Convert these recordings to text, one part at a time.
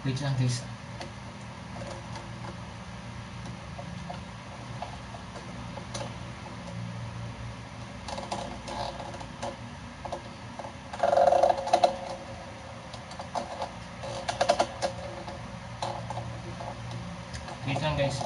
Wait lang guys. Wait lang guys.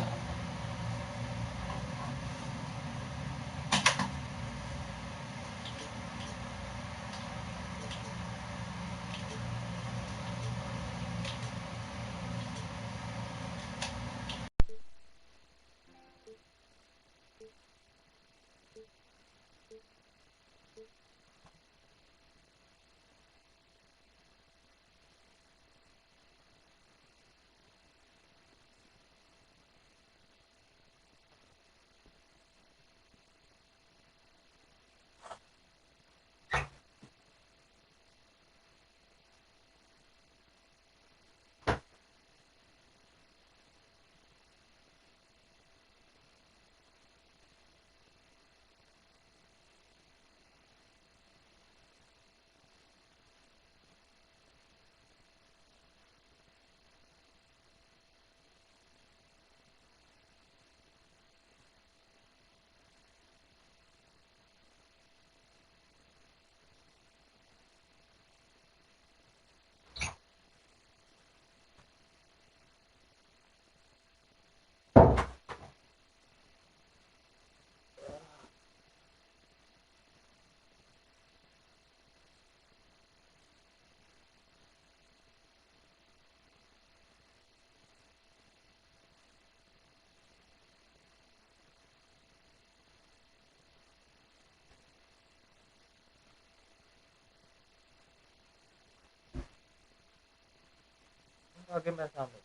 Okay man sa amin.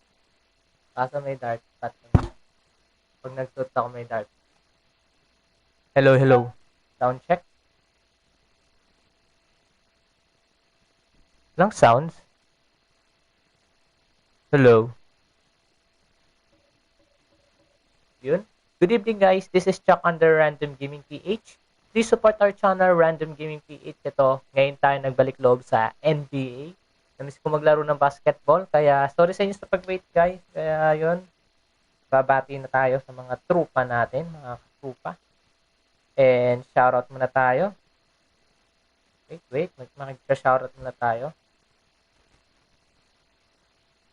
Kaso may dart. Pag nagsuot ako may dart. Hello, hello. Sound check. Lang sounds. Hello. Yun. Good evening guys. This is Chuck under Random Gaming PH. Please support our channel Random Gaming PH. Ito, ngayon tayo nagbalik loob sa NBA. Namiss ko maglaro ng basketball. Kaya sorry sa inyo sa pag-wait guys. Kaya yun. Babati na tayo sa mga trupa natin. Mga trupa. And shoutout muna tayo. Wait. Mag-shoutout muna tayo.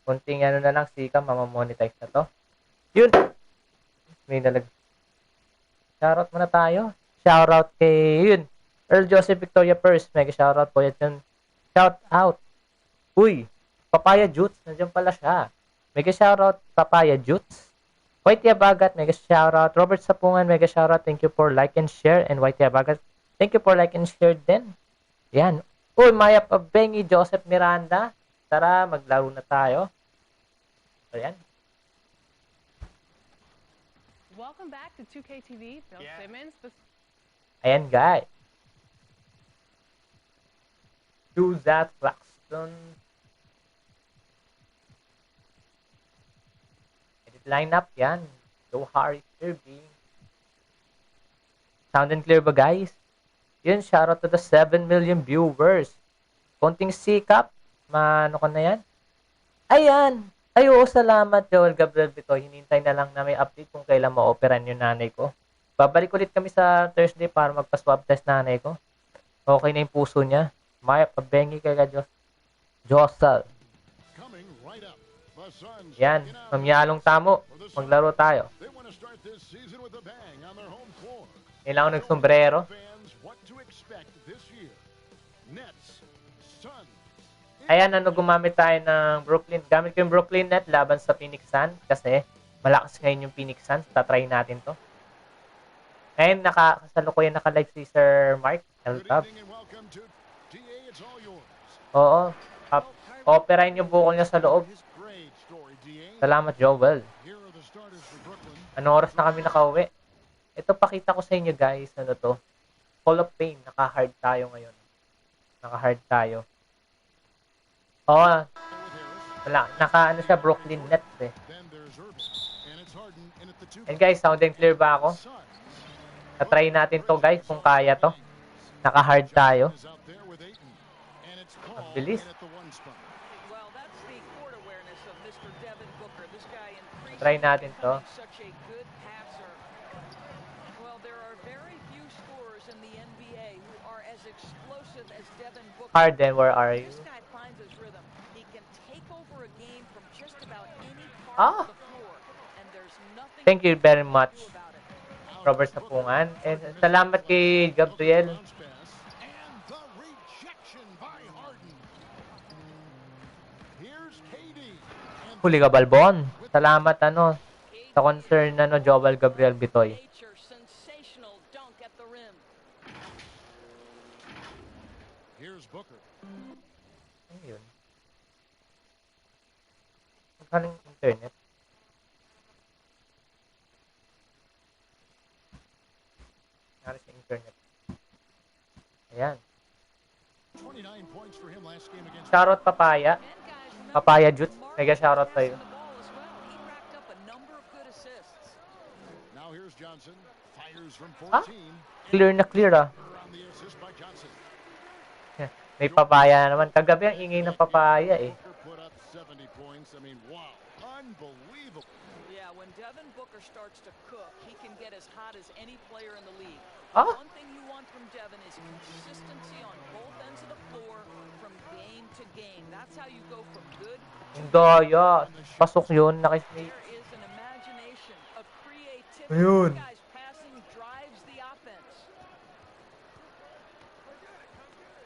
Kunting ano na lang, sika, mamamonetize na to. Yun! May nalag. Shoutout muna tayo. Shoutout kay, yun, Earl Joseph Victoria First. Mega shoutout po yan. Shoutout. Uy, Papaya Jutes. Nandiyan pala siya. Mega shoutout, Papaya Jutes. Whitey Abagat, mega shoutout. Robert Sapungan, mega shoutout. Thank you for like and share. And Whitey Abagat, thank you for like and share din. Yan. Uy, Maya Pabengi, Joseph Miranda. Tara, maglaro na tayo. Ayan. Welcome back to 2K TV. Phil Simmons. Ayan, guys. Do that, Claxton. Edit lineup, yan. Joe Harris, Kirby. Sound and clear ba, guys? Yun, shoutout to the 7 million viewers. Konting sikap. Ano ko na yan? Ayan. Ay, oo, salamat, Joel Gabriel Bitoy. Hinintay na lang na may update kung kailan ma-operan yung nanay ko. Babalik ulit kami sa Thursday para magpa-swab test nanay ko. Okay na yung puso niya. Maya, pabengi kay ka, Josal. Yan, mamyalong tamo. Maglaro tayo. Kailangan nagsombrero. Ayan, gumamit tayo ng Brooklyn. Gamit ko yung Brooklyn Net laban sa Phoenix Suns kasi malakas ngayon yung Phoenix Suns. Tatry natin to. Ngayon, kasalukuyan naka-live si Sir Mark Elcab. Oo. Operain yung bukol niya sa loob. Salamat, Joel. Anong oras na kami nakauwi? Ito, pakita ko sa inyo, guys. Ano to? Hall of Fame. Naka-hard tayo ngayon. Naka-hard tayo. Oo. Wala. Naka-ano siya, Brooklyn Nets eh. And guys, sound and clear ba ako? Na-try natin to, guys, kung kaya to. Naka-hard tayo. Ang bilis. Try natin to. Harden, where are you? Ah! Thank you very much, Robert Sapungan. And salamat kay Gabriel. Huli ka, Balbon. Salamat, sa concern, Joel Gabriel Bitoy. Here's Booker. Ayun. Magkano yung internet? Nangyari sa internet. Ayan. 29 points for him last game against Shoutout Papaya. Papaya Jutes. Mega shoutout sa'yo. Now here's Johnson. Fires from 14. Ah? Clear na clear, ah. Around the assist by Johnson. May papaya na naman. Kagabi ang ingay ng papaya, eh. Booker put up 70 points. I mean, wow. Unbelievable. Yeah, when Devin Booker starts to cook, he can get as hot as any player in the league. Ah? One thing you want from Devin is consistency on both ends of the floor from game to game. That's how you go from good to Ang daya. Pasok yun. Nakisnake. there is an imagination, a creativity. Ayun. This guy's passing drives the offense.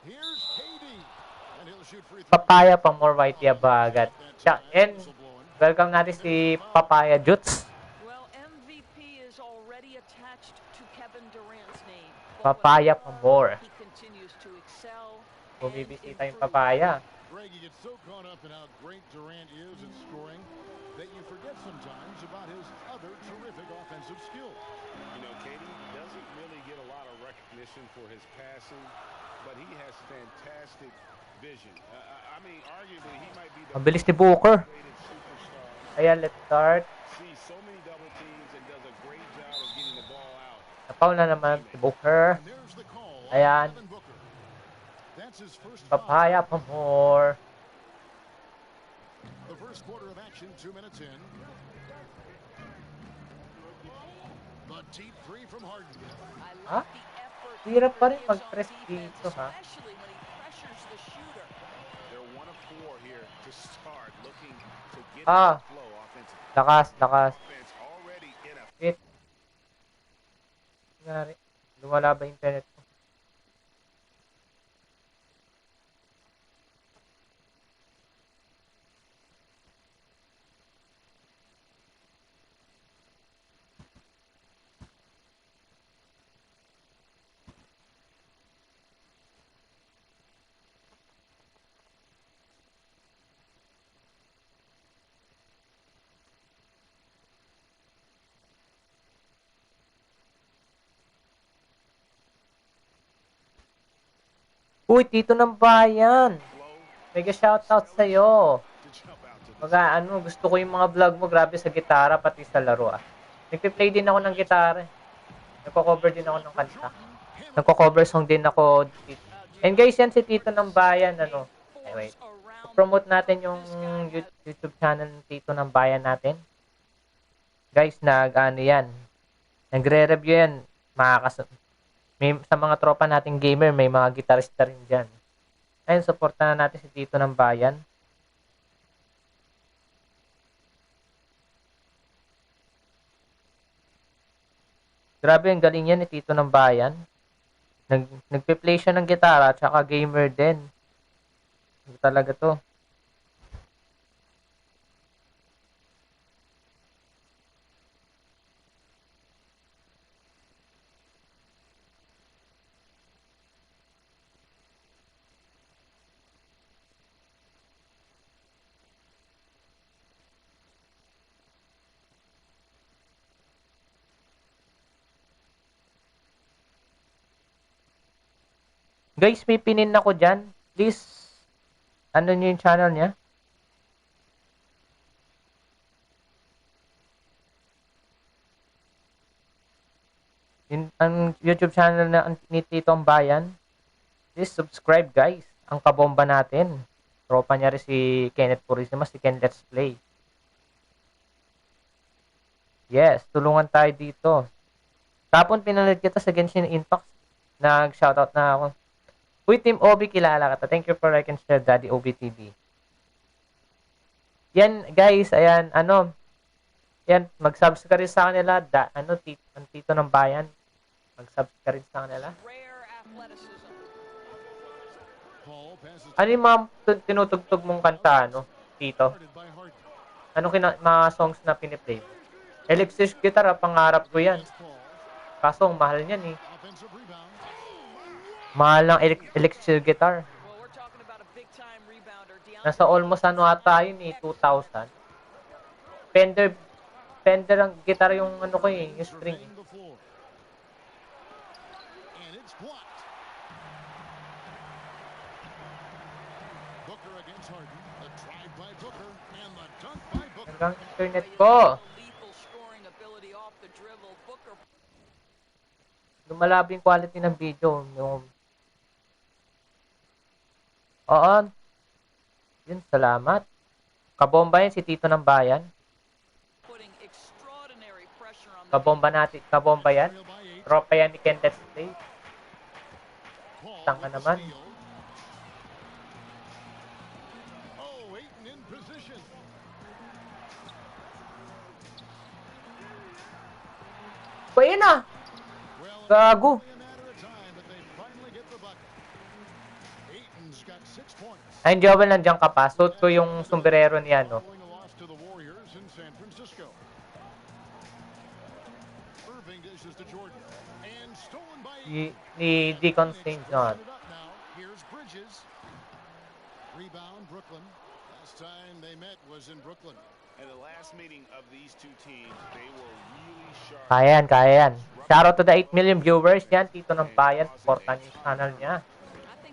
Here's KD. And he'll shoot free throw. Papaya pa more whitey abagat. And welcome natin si Papaya Jutes. Well, MVP is already attached to Kevin Durant's name. Papaya pa more. He continues to excel. Bumibisita yung papaya. Greg, you get so caught up in how great Durant is at scoring that you forget sometimes about his other terrific offensive skills. You know, KD doesn't really get a lot of recognition for his passing, but he has fantastic vision. I mean, arguably, he might be the Ang bilis ni Booker. greatest superstar. Ayan, let's start. Sees so many double teams and does a great job of getting the ball out. Napaw na naman si Booker. And there's the call on Ayan. Devin Booker. That's his first Papaya pa more. The first quarter of action, 2 minutes in. The deep three from Harden. I Huh? like the effort Hirap pa rin he gives mag-press on defense, dito, ha? especially when he pressures the shooter. They're 1 of 4 here to start, looking to get Ah. the flow offensively. Lakas, lakas. Offense already in a Wait. Nangyari. Lumala ba internet ko? Uy, Tito ng Bayan. Mega shoutout sa'yo. To jump out to Mga gusto ko yung mga vlog mo, grabe sa gitara, pati sa laro, ah. Nagpi-play din ako ng gitara, eh. Nagko-cover din ako ng kanta. Nagko-cover song din ako dito. And guys, yan si Tito ng Bayan, Anyway, promote natin yung YouTube channel ng Tito ng Bayan natin. Guys, yan. Nagre-review yan. Sa mga tropa nating gamer, may mga gitarista rin dyan. Ayun, supportan na natin si Tito ng Bayan. Grabe, ang galing yan ni Tito ng Bayan. Nagpe-play siya ng gitara, tsaka gamer din. Talaga to. Guys, may pinin ako dyan. Please, ano nyo yung channel niya? Ang YouTube channel na ni Tito ang Bayan. Please subscribe, guys. Ang kabomba natin. Tropa niya rin si Kenneth Purisima, si Ken Let's Play. Yes, tulungan tayo dito. Tapon pinalit kita sa Genshin Impact. Nag-shoutout na ako. Uy, Team OB, kilala ka. Thank you for like and share, Daddy OB TV. Yan, guys, ayan, yan, mag-subscribe rin sa kanila. Tito ng bayan. Mag-subscribe rin sa kanila. Rare athleticism. Ano yung mga tinutugtog mong kanta, Tito? Ano mga songs na piniplay mo? Electric guitar, pangarap ko yan. Kaso, ang mahal niyan eh. Mahal ng electric guitar. Well, we're talking about a big-time rebounder. Nasa almost ata yun eh, 2,000. Fender ang guitar yung ko eh, yung string eh. Hanggang internet ko. Lethal scoring ability off the dribble. Booker Lumalabo yung quality ng video. Oo. Yun, salamat. Kabomba yan si Tito ng Bayan. putting extraordinary pressure on the Kabomba yan. Tropa yan ni Ken Let's Play. Tanga naman. Pwede na. Gago. Ay, Joel, nandiyan ka pa. Suot ko yung sombrero niya, Ni Deacon St. John. Rebound, Brooklyn. Last time they met was in Brooklyn. In the last meeting of these two teams, they were really sharp. Kaya yan. Shoutout to the 8 million viewers yan. Tito ng Bayan. Supportan yung channel niya.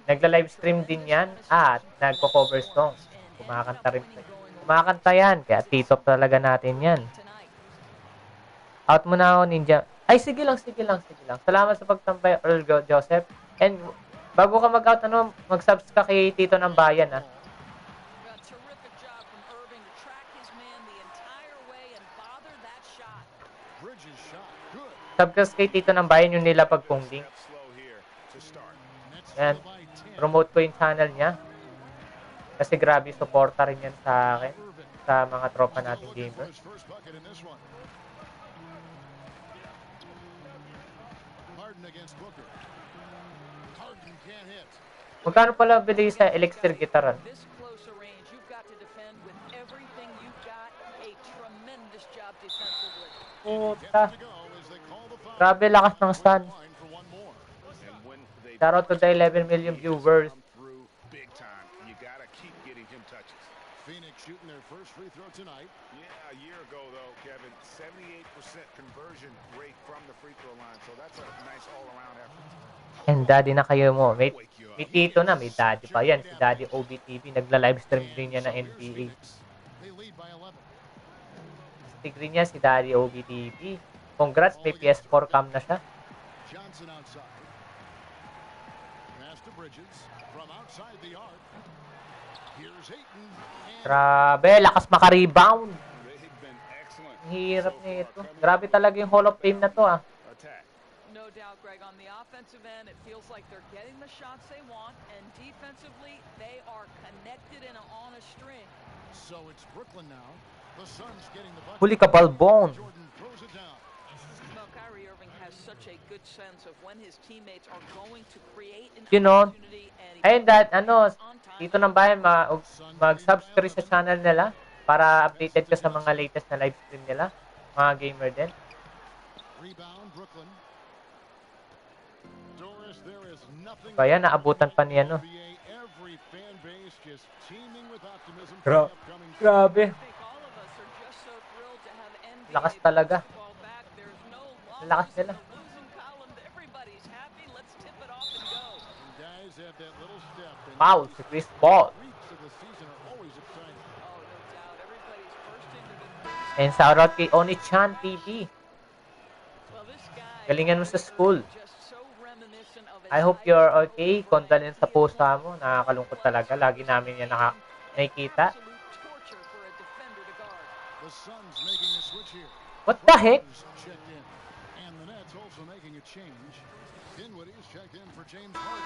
Nagla-livestream din yan. At nagpo-cover song. Kumakanta rin. Kumakanta yan. Kaya Tito talaga natin yan. Out mo na ako, Ninja. Ay, sige lang. Salamat sa pagtambay, Earl Joseph. And bago ka mag-out, mag-subs ka kay Tito ng Bayan, ha. terrific job from Irving to track his man the entire way and bother that shot. Bridges shot. Good. Subscribe kay Tito ng Bayan yung nila pagpungling. Slow here to start. Yan. Promote ko yung channel niya. Kasi grabe suporta rin yan sa akin. Sa mga tropa nating gamer. First bucket in this one. Harden against Booker. Harden can't hit. Magkano pala bili sa electric guitar? This close a range, you've got to defend with everything you've got. A tremendous job defensively. Puta. Grabe lakas ng Suns. And when they Shoutout to the 11 million viewers. come through big time, you gotta keep getting him touches. Phoenix shooting their first free throw tonight. Yeah, a year ago though, Kevin, 78% conversion rate from the free throw line. So that's a nice all-around effort. And daddy na kayo mo. May Tito na, may daddy pa yan. Si Daddy OBTV. Nagla-livestream din niya ng NBA. They lead by 11. Degree niya si Daddy OBTV. Congrats, may PS4 cam na siya. Johnson outside. Pass to Bridges from outside the arc. Here's Ayton. Grabe, lakas maka-rebound. They've been excellent. Ang hirap nito. Grabe talaga yung Hall of Fame na to, ah. Attack. No doubt, Greg, on the offensive end, it feels like they're getting the shots they want, and defensively, they are connected and on a string. So it's Brooklyn now. The Suns getting the bucket. Huli ka, Balbon. Jordan throws it down. Well, Kyrie Irving has such a good sense of when his teammates are going to create an You know, opportunity, and he ayun, Dad, on time. Dito ng bayan, mag-subscribe sa channel nila para updated ka sa mga latest na live stream nila. Mga gamer din. Rebound, Brooklyn. Doris, there is nothing. Kaya naabutan pa niya, no? NBA, every fan base just teeming with optimism for Gra- the upcoming Grabe. I think all of us are just so thrilled to have NBA Lakas talaga. basketball back. There's no Lakas losses in nila. the losing column. Everybody's happy. Let's tip it off and go. And guys have that little step. And Foul si Chris Paul. weeks of the season are always exciting. Oh, no doubt. Everybody's bursting to the And shoutout kay Oni-chan TV. Well, this guy Galingan mo sa school. just so reminiscent of I hope you're okay. Condolence sa pusa mo. Nakakalungkot talaga. Lagi namin yan nakikita. The Suns making a switch here. What the heck? Checked in. And the Nets also making a change. Dinwiddie's checked in for James Harden.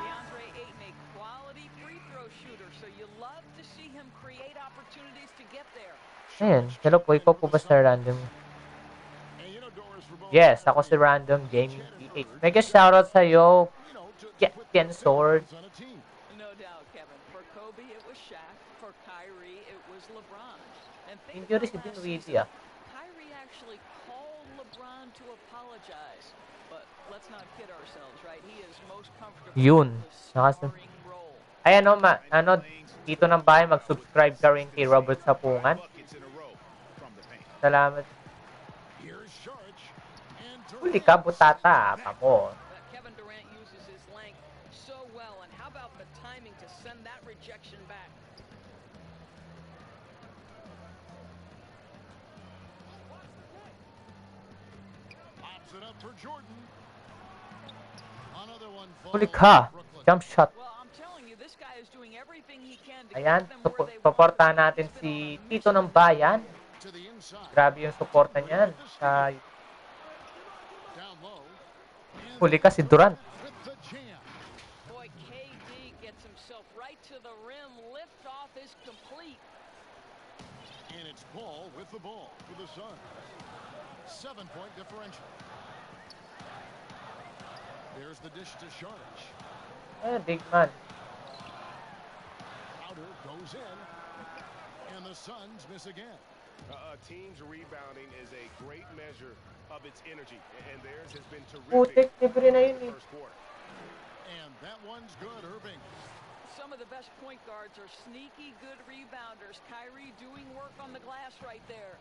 DeAndre Ayton, a quality free throw shooter, so you love to see him create opportunities to get there. Ayan. Hello po. Ikaw po ba sa Random? And you know, Doris, for both Yes, ako si Random GamingPH. Mega shoutout sa'yo. you know, to Get put Ken their Sword. fingerprints on a team. No doubt, Kevin. For Kobe, it was Shaq. For Kyrie, it was LeBron. And think Injury about si last Dinwiddie, season. ah. Kyrie actually called LeBron to apologize. But let's not kid ourselves, right? He is most comfortable Yun. with the starring role. Ay, dito ng bahay, mag-subscribe ka rin kay Robert Sapungan. Salamat. Here's Sharch. And Huli ka, butata. Pamo. Kevin Durant uses his length so well, and how about the timing to send that rejection back? pops it up for Jordan. Another one Huli falls ka. for Brooklyn. Jump shot. Well, I'm telling you, this guy is doing everything he can to Ayan, get them where they want. suportahan natin He's si been on a Tito ng mission. Bayan. To the inside. Grabe yung suporta niyan. Down low. And Huli ka si Durant. with the jam. Boy, KD gets himself right to the rim. Lift off is complete. And it's Paul with the ball for the Suns. 7-point differential. There's the dish to Sharch. Big man. Crowder goes in. And the Suns miss again. A team's rebounding is a great measure of its energy, and theirs has been Putik, terrific libre na yun in the eh. first quarter. And that one's good, Irving. Some of the best point guards are sneaky good rebounders. Kyrie doing work on the glass right there.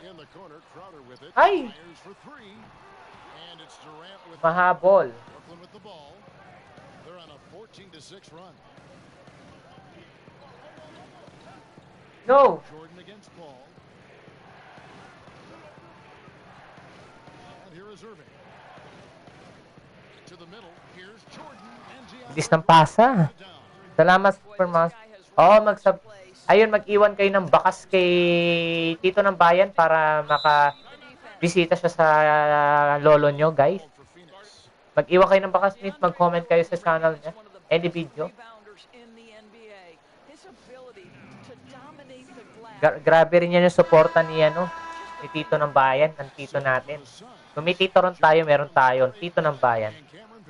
In the corner, Crowder with it. Ay! Fires for three. And it's Durant with Mahabol. Brooklyn with the ball. They're on a 14-6 run. No! Jordan against Paul. And here is Irving. To the middle. Here's Jordan and Bilis ng pasa. Salamat, Supermas. Oo, ayun, mag-iwan kayo ng bakas kay Tito ng Bayan para makabisita siya sa lolo nyo, guys. Mag-iwan kayo ng bakas, please. Mag-comment kayo sa channel niya. Any video. Grabe rin yan yung suporta ni Tito ng Bayan, ng Tito natin. Kung may Tito ron tayo, meron tayo. Tito ng Bayan.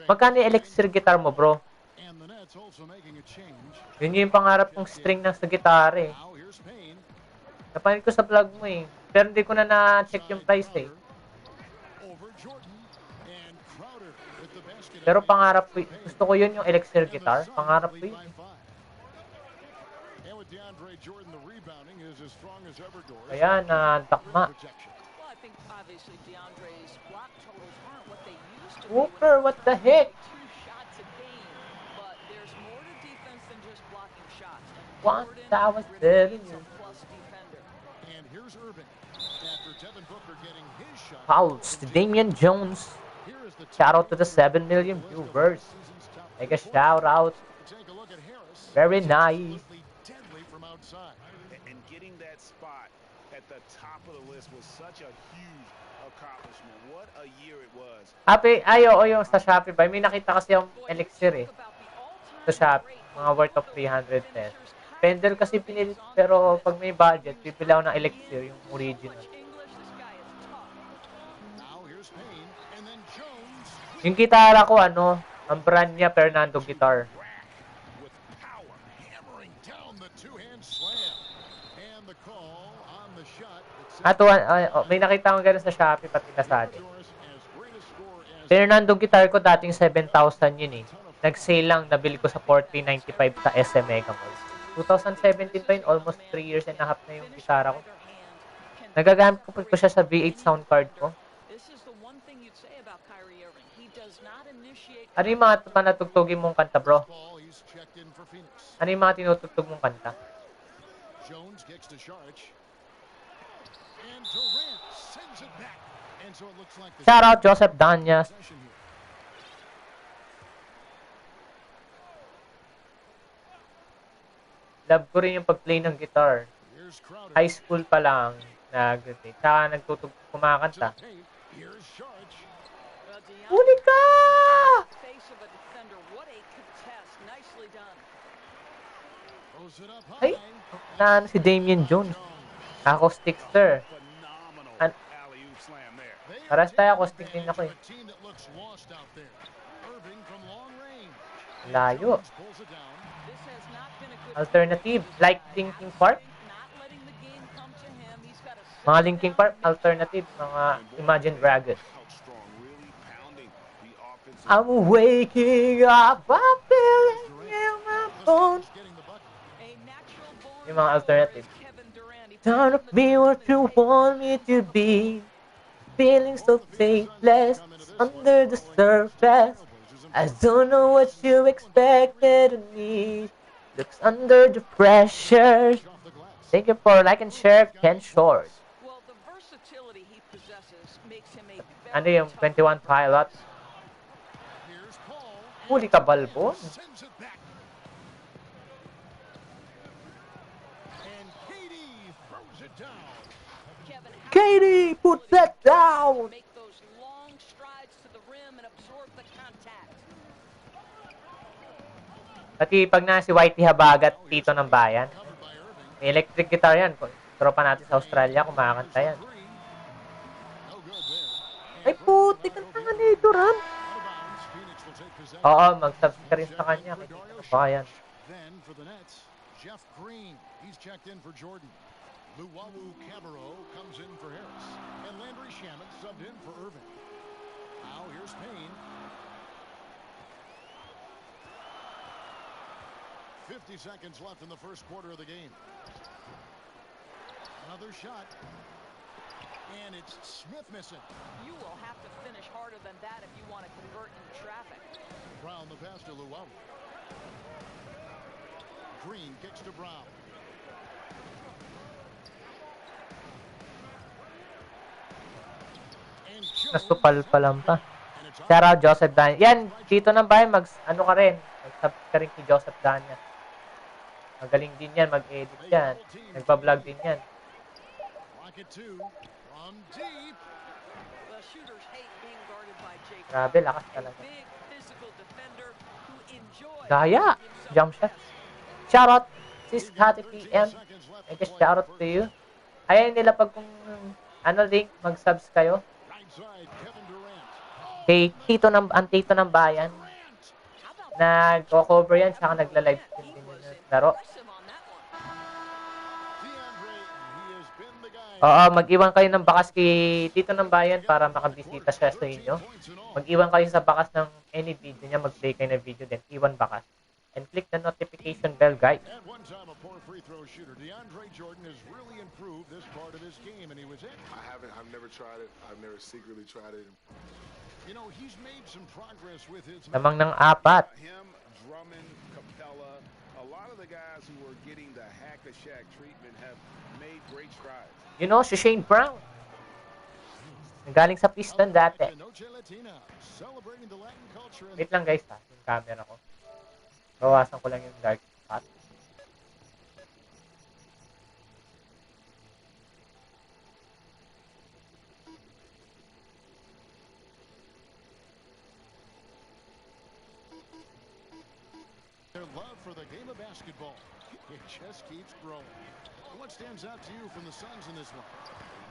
Magkano yung elixir guitar mo, bro? Yun yung pangarap kong string ng sa gitara eh. Napanood ko sa vlog mo eh. Pero hindi ko na na-check yung price eh. Pero pangarap ko, gusto ko yun yung elixir guitar. Pangarap ko yun. Kaya na-dakma. Whooper, what the heck? What I was telling you. Fouls to Damian Jones. Shout out to the 7 million viewers. Make a shout out. Very nice. And getting that spot at the top of the list was such a huge accomplishment. What a year it was. Yung sa Shopee ba? May nakita kasi yung elixir eh. Sa Shopee. Mga worth of 300 pesos. Pendel kasi pinili, pero pag may budget, pipili ako ng elixir, yung original. Yung gitara ko, ang brand niya, Fernando Guitar. May nakita akong gano'n sa Shopee, pati nasali. Fernando Guitar ko, dating 7,000 yun eh. Nag-sale lang, nabili ko sa 40.95 sa SM Mega Mall. 2017 pa yun, almost 3 years and a half na yung gitara ko. Nagagamit ko siya sa V8 sound card ko. Ano yung mga panatugtugin mong kanta, bro? Ano yung mga tinutugtog mong kanta? Jones kicks to Sharch. And Durant sends it back. And so it looks like the Shout out Joseph Danyas. possession here. Love ko rin yung pag-play ng guitar. Here's Crowder. High school pa lang nag-play. Tsaka To kumakanta. the paint. Here's Sharch. Well, DeAndre Huli ka! face of a defender. What a contest. Nicely done. Throws it up Ay, high. na si Damian Jones. Ako stickster. Phenomenal An- alley-oop slam there. They are Paras tayo, taking ako stick din ako advantage eh. of a team that looks lost out there. Irving from long range. Layo. Jones pulls it down. This has not been a good Alternative, performance for like this guy. Linkin Out of Park. sync, not letting the game come to him. He's got to Mga settle Linkin down Park, and make alternative, shots. mga And boy, Imagine they Dragons. out strong, really pounding the offensive. I'm waking up, I'm feeling in my bones. Getting the bucket. A natural born Yung mga scorer alternative. is Kevin Durant. He Trying to plays on the be team what that you takes want me shots to on the be. floor. Feeling so faithless under the surface. I don't know what you expected of me. Looks under the pressure. Off the glass. Thank you for like and share, Ken Short. Well, the versatility he possesses makes him a Ano very yung tough 21 Pilots? Here's Paul. Huli ka, Balbo. Sends it back. And KD throws it down. Kevin, how Katie, put that down! make those long strides to the rim and absorb the contact. Pati pag na si Whitey Habagat, Tito ng Bayan, Covered by Irving. may electric guitar yan. Tropa natin sa Australia, kumakanta yan. Three. No good there. Ay puti ka na ni Duran. Out of bounds. Phoenix will take possession. Oo, mag-subscribe ka rin sa kanya. Kikita ko pa yan. Then for the Nets, Jeff Green. He's checked in for Jordan. Luwawu Cabarro comes in for Harris. And Landry Shamet subbed in for Irving. Now here's Payne. 50 seconds left in the first quarter of the game. Another shot. And it's Smith missing. You will have to finish harder than that if you want to convert in traffic. Brown the pass to Luwawu. Green kicks to Brown. And Jones Nasupal pa lang pa. and it's Shout out Joseph Danya. Yan, Tito ng Bayan, ano ka rin. Mag-sub ka rin kay Joseph Danya. Magaling din yan, mag-edit yan. Nagpa-vlog din yan. Rocket two from deep. The shooters hate being guarded by Jake. Grabe, lakas A talaga. big physical defender who enjoys Gaya! himself. Jump shot. Shout out, Sis Hattie PM. Make a shout out to you. Ayan nila pag kung link, mag-subs kayo. Right side, Kevin Durant. Kay ang Tito ng Bayan. Nag-cover yan, tsaka nagla-live stream din yun ng laro. Impressive on that one. DeAndre, he has been the guy. Oo, mag-iwan kayo ng bakas kay Tito ng Bayan para makabisita siya sa inyo. Mag-iwan kayo sa bakas ng any video niya, mag-play kayo ng video din. Iwan bakas. And click the notification bell, guys. At one time, a poor free throw shooter, DeAndre Jordan has really improved this part of his game, and he was in. I've never tried it. I've never secretly tried it. You know, he's made some progress with his. Lamang ng apat. Him, Drummond, Capella, a lot of the guys who were getting the hack-a-shack treatment have made great strides. You know, si Shane Brown. Galing sa Piston dati. Noche Latina, celebrating the Latin culture and Wait lang guys ha, yung camera ko. Bawasan ko lang yung dark spot. their love for the game of basketball. It just keeps growing. What stands out to you from the Suns in this one?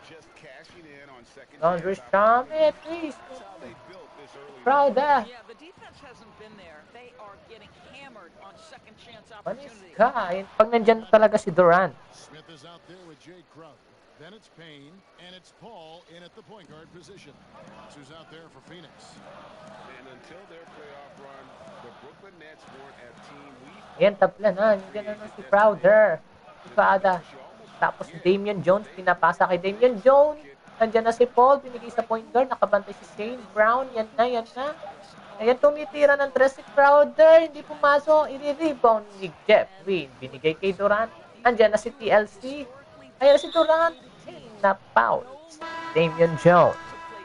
Just cashing in on second Laundry chance Shame, please. That's how they built this early Proud ah. Yeah, the defense hasn't been there. They are getting hammered on second chance Panis opportunities. ka. Ayun, pag nandyan talaga si Durant. Smith is out there with Jay Crowder. Then it's Payne, and it's Paul in at the point guard position. That's who's out there for Phoenix. And until their playoff run, the Brooklyn Nets weren't a team we Ayan, tablan ha. Nandiyan na si Crowder. Ipada. Tapos si Damian Jones, pinapasa kay Damian Jones. Nandiyan na si Paul, binigay sa point guard. Nakabantay si Shane Brown. Yan na, yan na. Ayan, tumitira ng 3 si Crowder. Hindi pumasok. I-rebound ni Jeff Green. Binigay kay Durant. Nandiyan na si TLC. Ayan si Durant. Na foul. Damian Jones. To play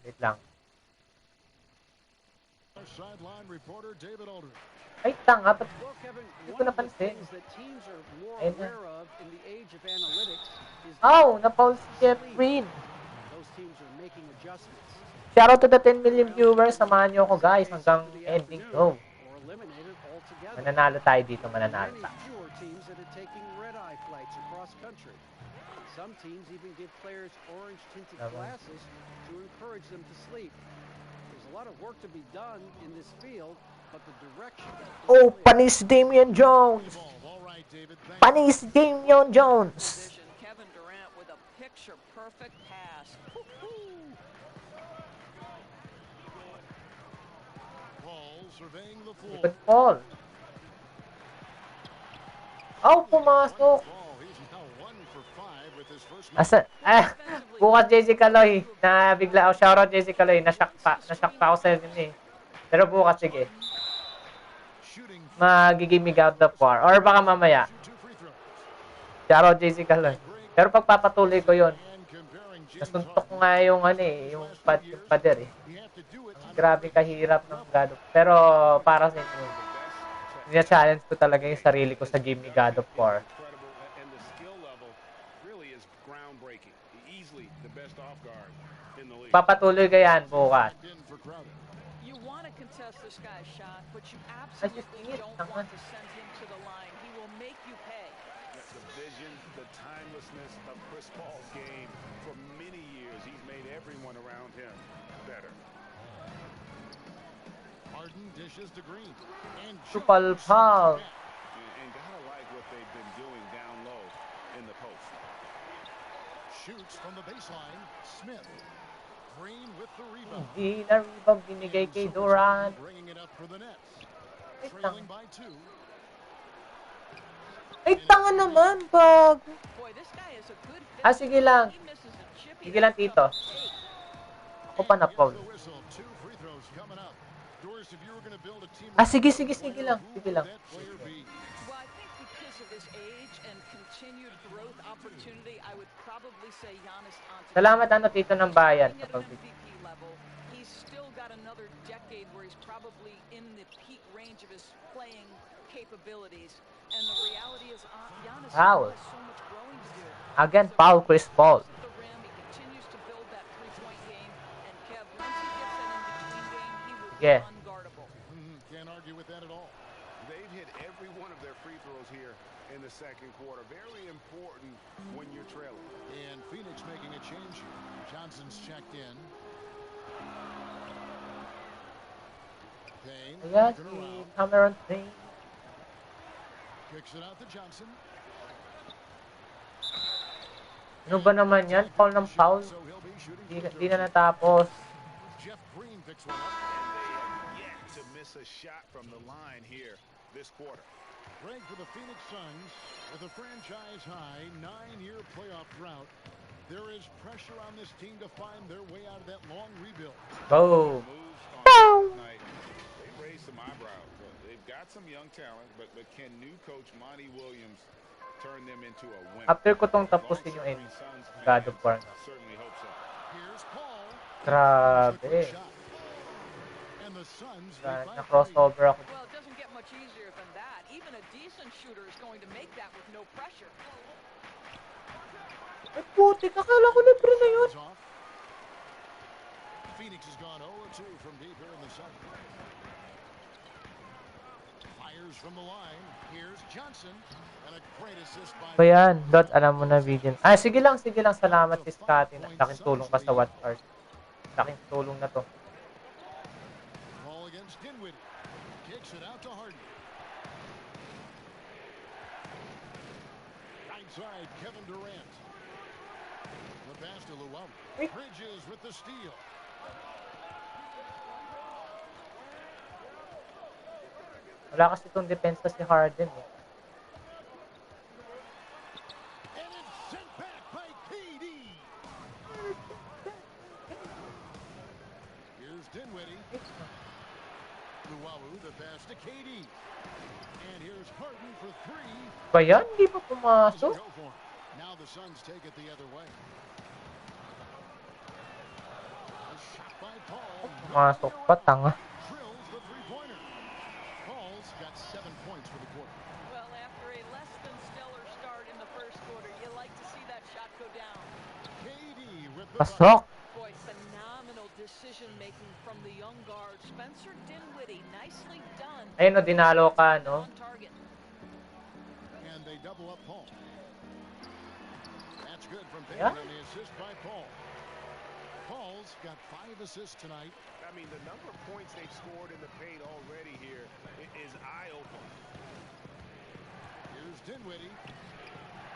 Wait lang. Our sideline reporter David Aldridge. Ay, tanga. Ba't Well, Kevin, hindi ko one of the napansin? things that teams are more Ayun na. aware of in the age of analytics is Oh, na-foul si Jeff Green. those teams are making adjustments. Shoutout to the 10 million viewers. Samahan nyo ako, guys, hanggang ending go. Or eliminated altogether. Mananalo tayo dito, mananalo Many tayo. fewer teams that are taking red-eye flights across country. Some teams even give players orange-tinted glasses to encourage them to sleep. There's a lot of work to be done in this field, but the direction... Oh, panis Damian Jones! All right, David. Panis Damian Jones! Kevin Durant with a picture-perfect pass. Paul surveying the floor. Good ball. Oh, pumasok! Ball. He's now 1 for 5 with his first Asa, bukas Jessica Loy, na bigla ako, shoutout Jessica Loy, na-shock pa ako sa inyo eh. Pero bukas, sige. shooting Magigimig out the par. Or baka mamaya. two free throws. Shoutout Jessica Loy. Pero pagpapatuloy ko yun, And comparing James nasuntok ko nga yung yung pader eh. you have to do it Grabe kahirap ng God of. Pero para sa inyo, challenge ko talaga yung sarili ko sa Give Me God of War. And the skill level really is groundbreaking. Easily the best off guard in the league. Papatuloy ka yan bukas. in for Crowder. You want to contest this guy's shot, but you just absolutely think it. don't want to send him to the line. He will make you pay. The vision, the timelessness of Chris Paul's game for many years. He's made everyone around him better. Harden dishes to Green. And Supal Pal. And gotta like what they've been doing down low in the post. shoots from the baseline. Smith. Green with the rebound. Hindi na rebound binigay kay Durant. Bringing it up for the Nets. Wait Trailing lang. by 2. Ay, tanga naman, bago. Boy, this guy is a good fit. Sige lang. He misses a chippy. Sige lang, Tito. Ako pa na foul. The whistle. 2 free throws coming up. Doris, if you were going to build a team Sige lang. who Sige would lang. that player be? Well, I think because of his age and continued growth opportunity, I would probably say Giannis Antetokounmpo. Salamat Tito ng bayan. At Kapag an MVP level, he's still got another decade where he's probably in the peak range of his playing capabilities. And the reality is, Giannis Foul. has so much growing to do. Again, foul Chris Paul. At the rim, he continues to build that three-point game. And Kev, once he gets that in-between game, he will Yeah. be unguardable. Can't argue with that at all. They've hit every one of their free throws here in the second quarter. Very important when you're trailing. And Phoenix making a change here. Johnson's checked in. Payne. Ayan, looking si around. Cameron Payne. Kicks it out to Johnson. Ano ba naman yan? Foul ng foul. So he'll be shooting Di, free di na throws. natapos. Jeff Green picks one up. And they have yet to miss a shot from the line here this quarter. Greg for the Phoenix Suns with a franchise-high 9-year playoff drought. There is pressure on this team to find their way out of that long rebuild. Boom. Moves on tonight. They raised some eyebrows. They've got some young talent, but can new coach Monty Williams turn them into a winner? After ko tong tapusin yung end, God of War na. Certainly hope so. Here's Paul. Grabe. Shot. And the Suns Na-crossover ako. Well, it doesn't get much easier than that. Even a decent shooter is going to make that with no pressure. Ay, putik. Akala ko libre na yun. off. Phoenix has gone 0-2 from deep here in the sun. Fires from the line. Here's Johnson. And a great assist by So yan, Dots, alam mo na video. Sige lang. Salamat si Scotty. Laking tulong ka sa Watch Art. Laking tulong na to. Ball against Dinwiddie. Kicks it out to Harden. Right side, Kevin Durant. The pass to Luau. Bridges with the steal. Wala kasi itong depensa si Harden eh. And it's sent back by KD. Here's Dinwiddie. Luau, the pass to KD. And here's Harden for 3. Ba yan? Hindi pa Doesn't pumasok? go for him. Now the Suns take it the other way. A shot by Paul. Pumasok pa, tanga. Drills the three-pointer. Paul's got 7 points for the quarter. Well, after a less than stellar start in the first quarter, you like to see that shot go down. KD with the Pasok. Boy, phenomenal decision-making from the young guard. Spencer Dinwiddie, nicely done. Ayun, no, dinalo ka, no? On target. and they double up Paul. That's good from Payton Yeah. on the assist by Paul. Paul's got 5 assists tonight. I mean, the number of points they've scored in the paint already here is eye-opening. Here's Dinwiddie.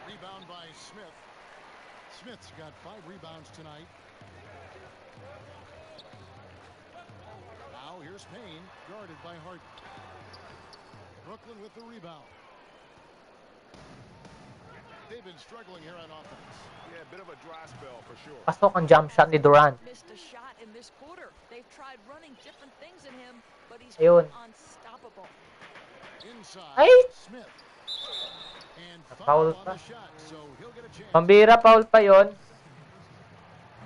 Rebound by Smith. Smith's got 5 rebounds tonight. Now here's Payne, guarded by Harden. Brooklyn with the rebound. They've been struggling here on offense. Yeah, a bit of a dry spell for sure. Pasok ang jump shot ni Durant. Missed a shot in this quarter. They've tried running different things in him, but he's Ayun. unstoppable. Inside, Ay! Smith. And Foul foul on pa. the shot, so he'll get a chance. Pambira, foul pa yon.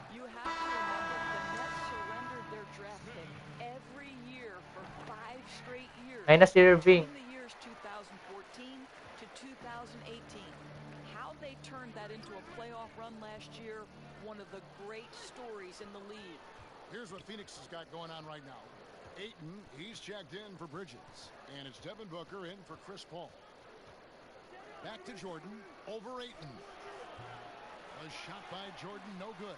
You have to remember, the Nets surrendered their draft pick every year for 5 straight years. Ay na si Irving. In the years 2014 to 2018. How they turned that into a playoff run last year, one of the great stories in the league. Here's what Phoenix has got going on right now. Ayton, he's checked in for Bridges. And it's Devin Booker in for Chris Paul. Back to Jordan, over Ayton. A shot by Jordan, no good.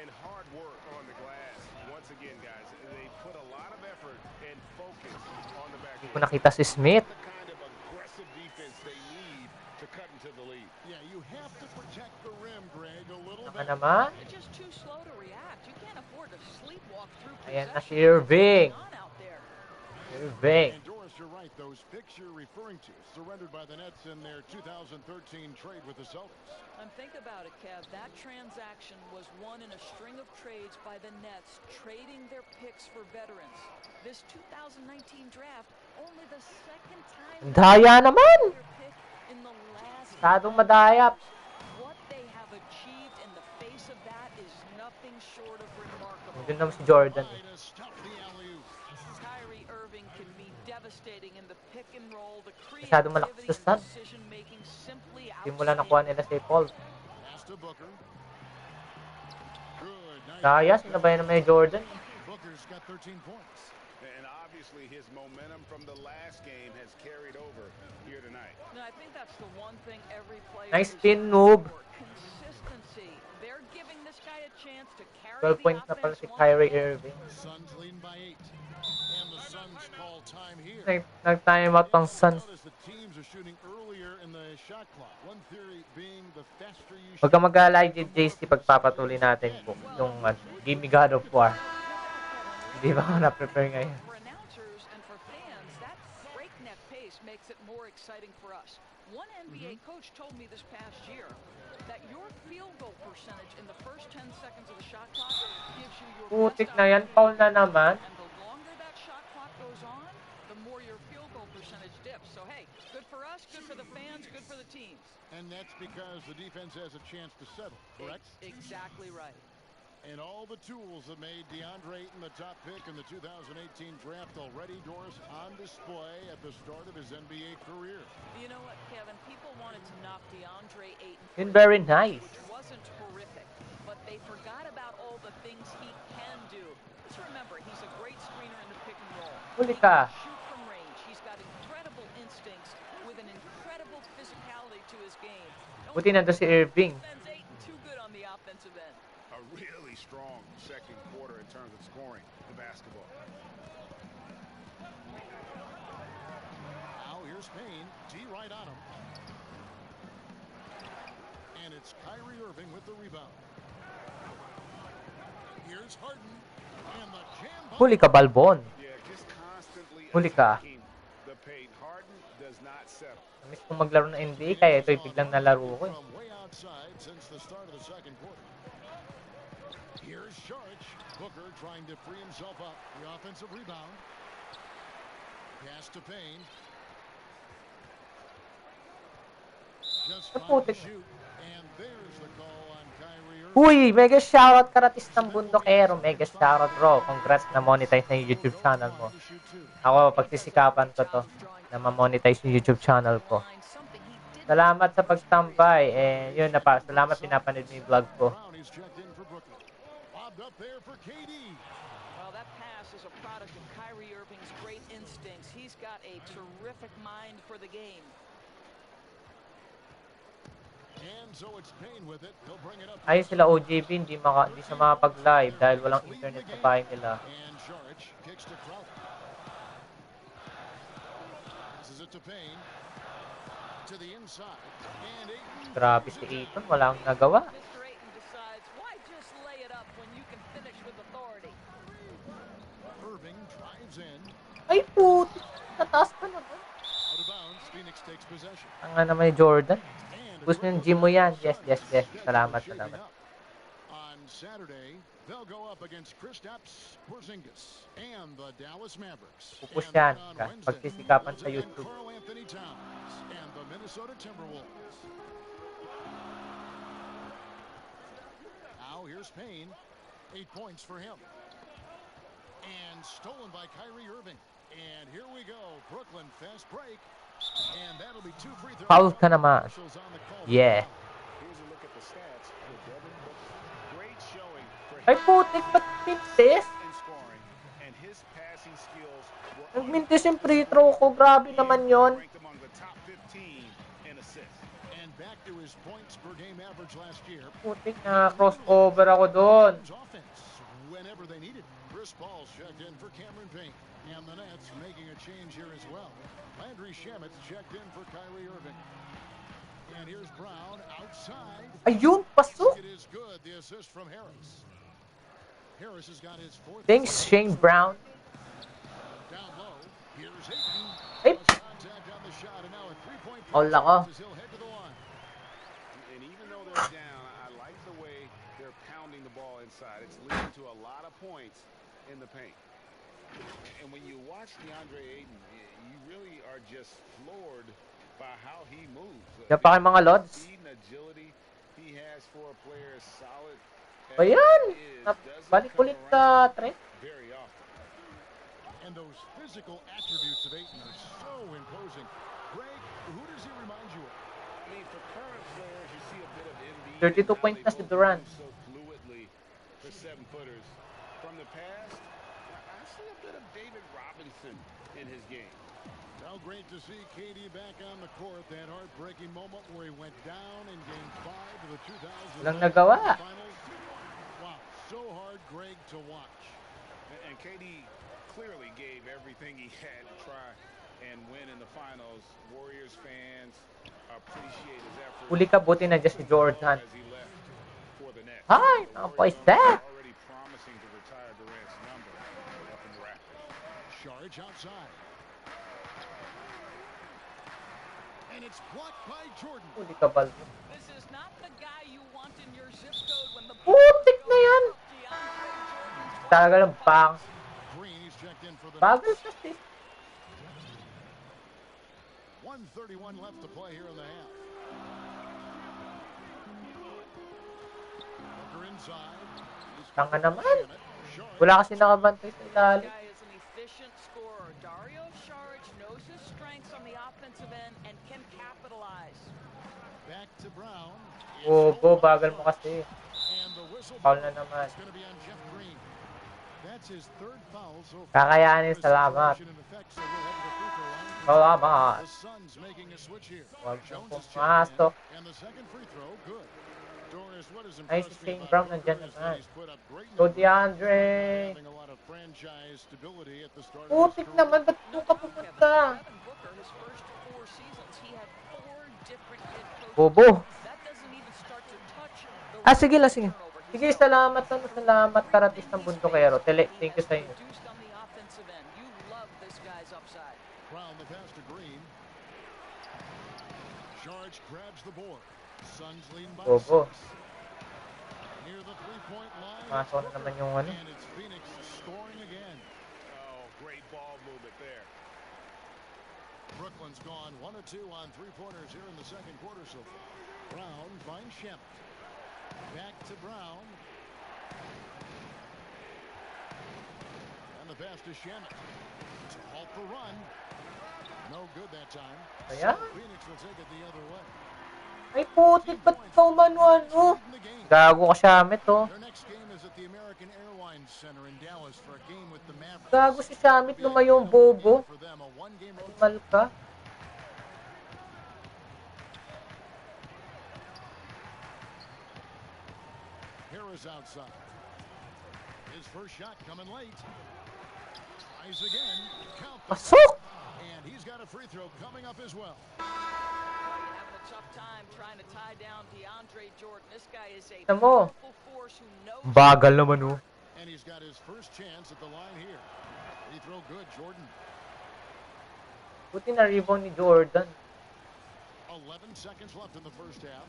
And hard work on the glass. Once again, guys, they put a lot of effort and focus on the back Hindi end. ko nakita si Smith. The kind of aggressive defense they need to cut into the lead. Yeah, you have to protect the rim, Greg, a little Saka bit. naman. They're just too slow to react. You can't afford to sleepwalk through Ayan na si possession. Irving. What's going on out there? Irving. And Doris, you're right. Those picks you're referring to, surrendered by the Nets in their 2013 trade with the Celtics. And think about it, Kev. That transaction was one in a string of trades by the Nets, trading their picks for veterans. This 2019 draft, only the second time Daya naman. their pick in the last Masyadong madaya. What they have achieved in the face of that is nothing short of remarkable. Doon naman si Jordan. Try to stop the alley-oop. Kyrie Irving can be devastating in the pick and roll, the Masyadong malakas creativity sa and stud. decision making simply Simula nakuha nila si Paul. Pass to Booker. Good. Nice. Daya, sinabayan naman ni Jordan. Booker's got 13 points. And obviously his momentum from the last game has carried over here tonight. No, I think that's the one thing every player Nice is spin looking move. for. Consistency. They're giving this guy a chance to carry 12 the points na pala offense si once Kyrie again. Irving. Suns leading by 8. And the Suns call time here. Nag-time out ang Suns. Notice the teams are shooting earlier in the shot clock. One theory being the faster you Huwag kang mag-alala kay JC pagpapatuloy natin yung Gimme God of War. Hindi ba ako na-prepare ngayon? For announcers and for fans, that breakneck pace makes it more exciting for us. One NBA coach told me this past year that your field goal percentage in the first 10 seconds of the shot clock gives you your Putik best na yan, foul na naman. And the longer that shot clock goes on, the more your field goal percentage dips. So hey, good for us, good for the fans, good for the teams. And that's because the defense has a chance to settle, correct? Exactly right. And all the tools that made DeAndre Ayton the top pick in the 2018 draft already, Doris, on display at the start of his NBA career. You know what, Kevin? People wanted to knock DeAndre Ayton. Been very nice. Which wasn't horrific, but they forgot about all the things he can do. Just remember, he's a great screener in the pick and roll. Huli He ka. can shoot from range. He's got incredible instincts with an incredible physicality to his game. Don't Buti nandun si Irving. defense Ayton too good on the offensive end. A really strong second quarter in terms of scoring the basketball. Now here's Payne. D right on him. And it's Kyrie Irving with the rebound. Here's Harden. And the jam by Huli ka, Balbon. Yeah, just constantly Huli ka. attacking the paint. Harden does not settle. Namiss kong maglaro ng NBA, kaya ito'y biglang nalaro ko. from way outside since the start of the second quarter. Here's Sharch. Booker trying to free himself up. The offensive rebound. Pass to Payne. Just fine to Putik. shoot. And there's the call on Kyrie Irving. Uy, mega shoutout karatistang bundokero. Mega shoutout bro. Congrats na monetize na yung YouTube channel mo. Ako, pagsisikapan ko to na ma-monetize yung YouTube channel ko. Salamat sa pagtambay. Yun na pa. Salamat pinapanood mo yung vlog ko. Brown is checked in for Brooklyn. Bobbed up there for KD. Well, that pass is a product of Kyrie Irving's great instincts. He's got a terrific mind for the game. And so it's Payne with it. He'll bring it up. Ayun sila OGB, hindi siya makapag-live dahil walang internet sa bahay nila. And Saric kicks to Crowder. Passes it to Payne. To the inside. And Ayton. Grabe si Ayton, wala akong nagawa. Mr. Ayton decides, why just lay it up when you can finish with authority? Irving drives in. Ay puti, nataas pa naman. Out of bounds. Phoenix takes possession. Ang nga naman ni Jordan. And Gusto yung gym mo yan. Yes. Salamat. On Saturday, they'll go up against Kristaps Porzingis and the Dallas Mavericks. Pupus And yan. then on Wednesday, Pagsisikapan they'll sa take on YouTube. Karl Anthony Towns and the Minnesota Timberwolves. Now here's Payne. 8 points for him. And stolen by Kyrie Irving. And here we go. Brooklyn fast break. And that'll be 2 free throws. Foul ka naman. Officials on the call. Yeah. Here's a look at the stats for Devin Booker. Great showing for Ay him putik, ba't mintis? in scoring, and his passing skills were Nagmintis yung free throw ko. Grabe naman yon. ranked among the top 15 in assists. And back to his points per game average last year. Putik na crossover ako doon. Offense whenever they needed. Chris Paul's checked in for Cameron Payne. And the Nets making a change here as well. Landry Shamet's checked in for Kyrie Irving. And here's Brown outside. Ayun, pasok. It is good. The assist from Harris. Harris has got his 4th. Thanks, Shane Brown. Down low. Here's Ayton. Ay, Contact on the shot. And now a 3-point all ako. as he'll head to the line. And even though they're down, I like the way they're pounding the ball inside. It's leading to a lot of points in the paint. And when you watch DeAndre Ayton, you really are just floored by how he moves. Yan pa kayo mga lods. Speed and agility he has for a player as solid Ba as yan? he is, doesn't Balik come ulit around sa trend. very often. And those physical attributes of Ayton are so imposing. Greg, who does he remind you of? I mean, for current players, you see a bit of envy. 32 points na si Durant. So fluidly for 7-footers. From the past, I see a bit of David Robinson in his game. How great to see KD back on the court. That heartbreaking moment where he went down in Game 5 of the 2000 Walang nagawa. Finals. Wow, so hard, Greg, to watch. And KD clearly gave everything he had to try and win in the finals. Warriors fans appreciate his effort. Uli ka, buti na dyan si Jordan. As he left for the Nets. Hi, The mga Warriors boys that. are already promising to retire Durant's number up in the Raptors. Charge outside. And it's blocked by Jordan. Uli ka, Bal. This is not the guy you want in your zip code when the Putik na yan. DeAndre Jordan's Talaga lang bang. Green, he's checked in for the Bagal kasi. 1:31 left to play here in the half. Booker inside. Tanga naman. Wala kasi nakabantay sa ilalim. guy is an efficient scorer. Dario Saric knows his strengths on the offensive end and can capitalize. Back to Brown. Bobo, bagal mo kasi. And the whistle Foul na naman. is going to be on Jeff Green. That's his 3rd foul so far. Kakayanin, salamat. In effect, so we'll head to the free throw line. Salamat. The Suns making a switch here. Huwag Jones nang is pumasok. checked in, and the second free throw, good. Doris, what has Ay, impressed si me Shane about Brown Booker nandyan is that naman. he's put up great So, numbers, DeAndre. having a lot of franchise stability at the start of Putik his career. naman, ba't doon ka pumunta? Devin Booker, his first 4 seasons, he had 4 different head coaches. Bobo. That doesn't even start to touch the Sige lang, sige. turnover. He's Sige, salamat salamat karatis ng bundokero. Thank you sa inyo. reduced on the offensive end. You love this guy's upside. Brown the pass to Green. Charge grabs the board. Suns lean by Bobo. 6. Near the 3-point line. Pasok na naman yung ano. And it's Phoenix scoring again. Oh, great ball movement there. Brooklyn's gone 1 of 2 on 3-pointers here in the second quarter so far. Brown finds Shemp. Back to Brown. And the pass to Shemp. To halt the run. No good that time. Ayan. So Phoenix will take it the other way. Ay, putik. Ba't ikaw mano? Gago ka Shamit, oh. Their next game is at the American Airlines Center in Dallas for a game with the Mavericks. Gago si Shamit. Lumayo yung bobo. For them, a one-game road Animal ka. Harris outside. His first shot coming late. Tries again. Count the Pasok! and he's got a free throw coming up as well. Having a tough time trying to tie down DeAndre Jordan. This guy is a Tamo. powerful force who knows. Bagal naman, oh. And he's got his first chance at the line here. Free throw good, Jordan. Buti na rebound ni Jordan. 11 seconds left in the first half.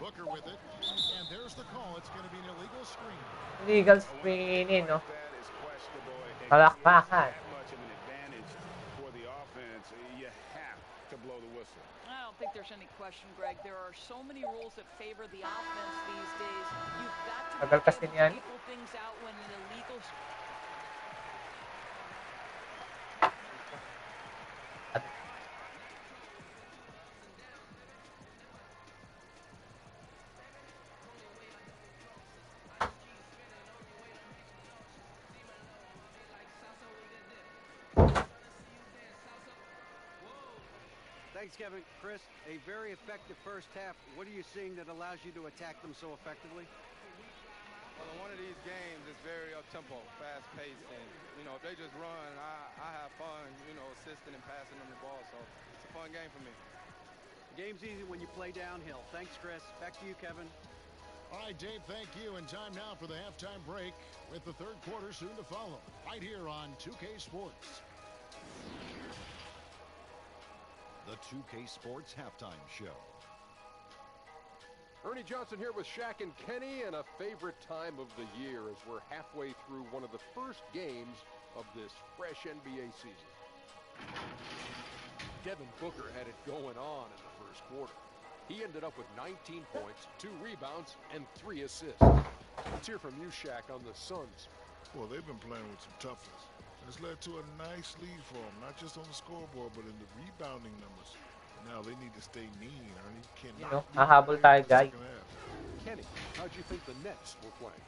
Booker with it. And there's the call. It's going to be an illegal screen. Legal screening, no? That is questionable. It Palakpakan. that much of an advantage for the offense. You have to blow the whistle. I don't think there's any question, Greg. There are so many rules that favor the offense these days. You've got to Tagal be kasi able niyan. to equal things out when an illegal. Thanks, Kevin. Chris, a very effective first half. What are you seeing that allows you to attack them so effectively? Well, in one of these games, it's very up-tempo, fast-paced, and, you know, if they just run, I have fun, you know, assisting and passing them the ball, so it's a fun game for me. The game's easy when you play downhill. Thanks, Chris. Back to you, Kevin. All right, Dave, thank you. And time now for the halftime break with the third quarter soon to follow. Right here on 2K Sports. The 2K Sports Halftime Show. Ernie Johnson here with Shaq and Kenny, and a favorite time of the year as we're halfway through one of the first games of this fresh NBA season. Devin Booker had it going on in the first quarter. He ended up with 19 points, 2 rebounds, and 3 assists. Let's hear from you, Shaq, on the Suns. Well, they've been playing with some toughness. And it's led to a nice lead for them, not just on the scoreboard, but in the rebounding numbers. Now they need to stay mean, Ernie. You know, hahabol tayo, guys. Kenny, how'd you think the Nets were playing?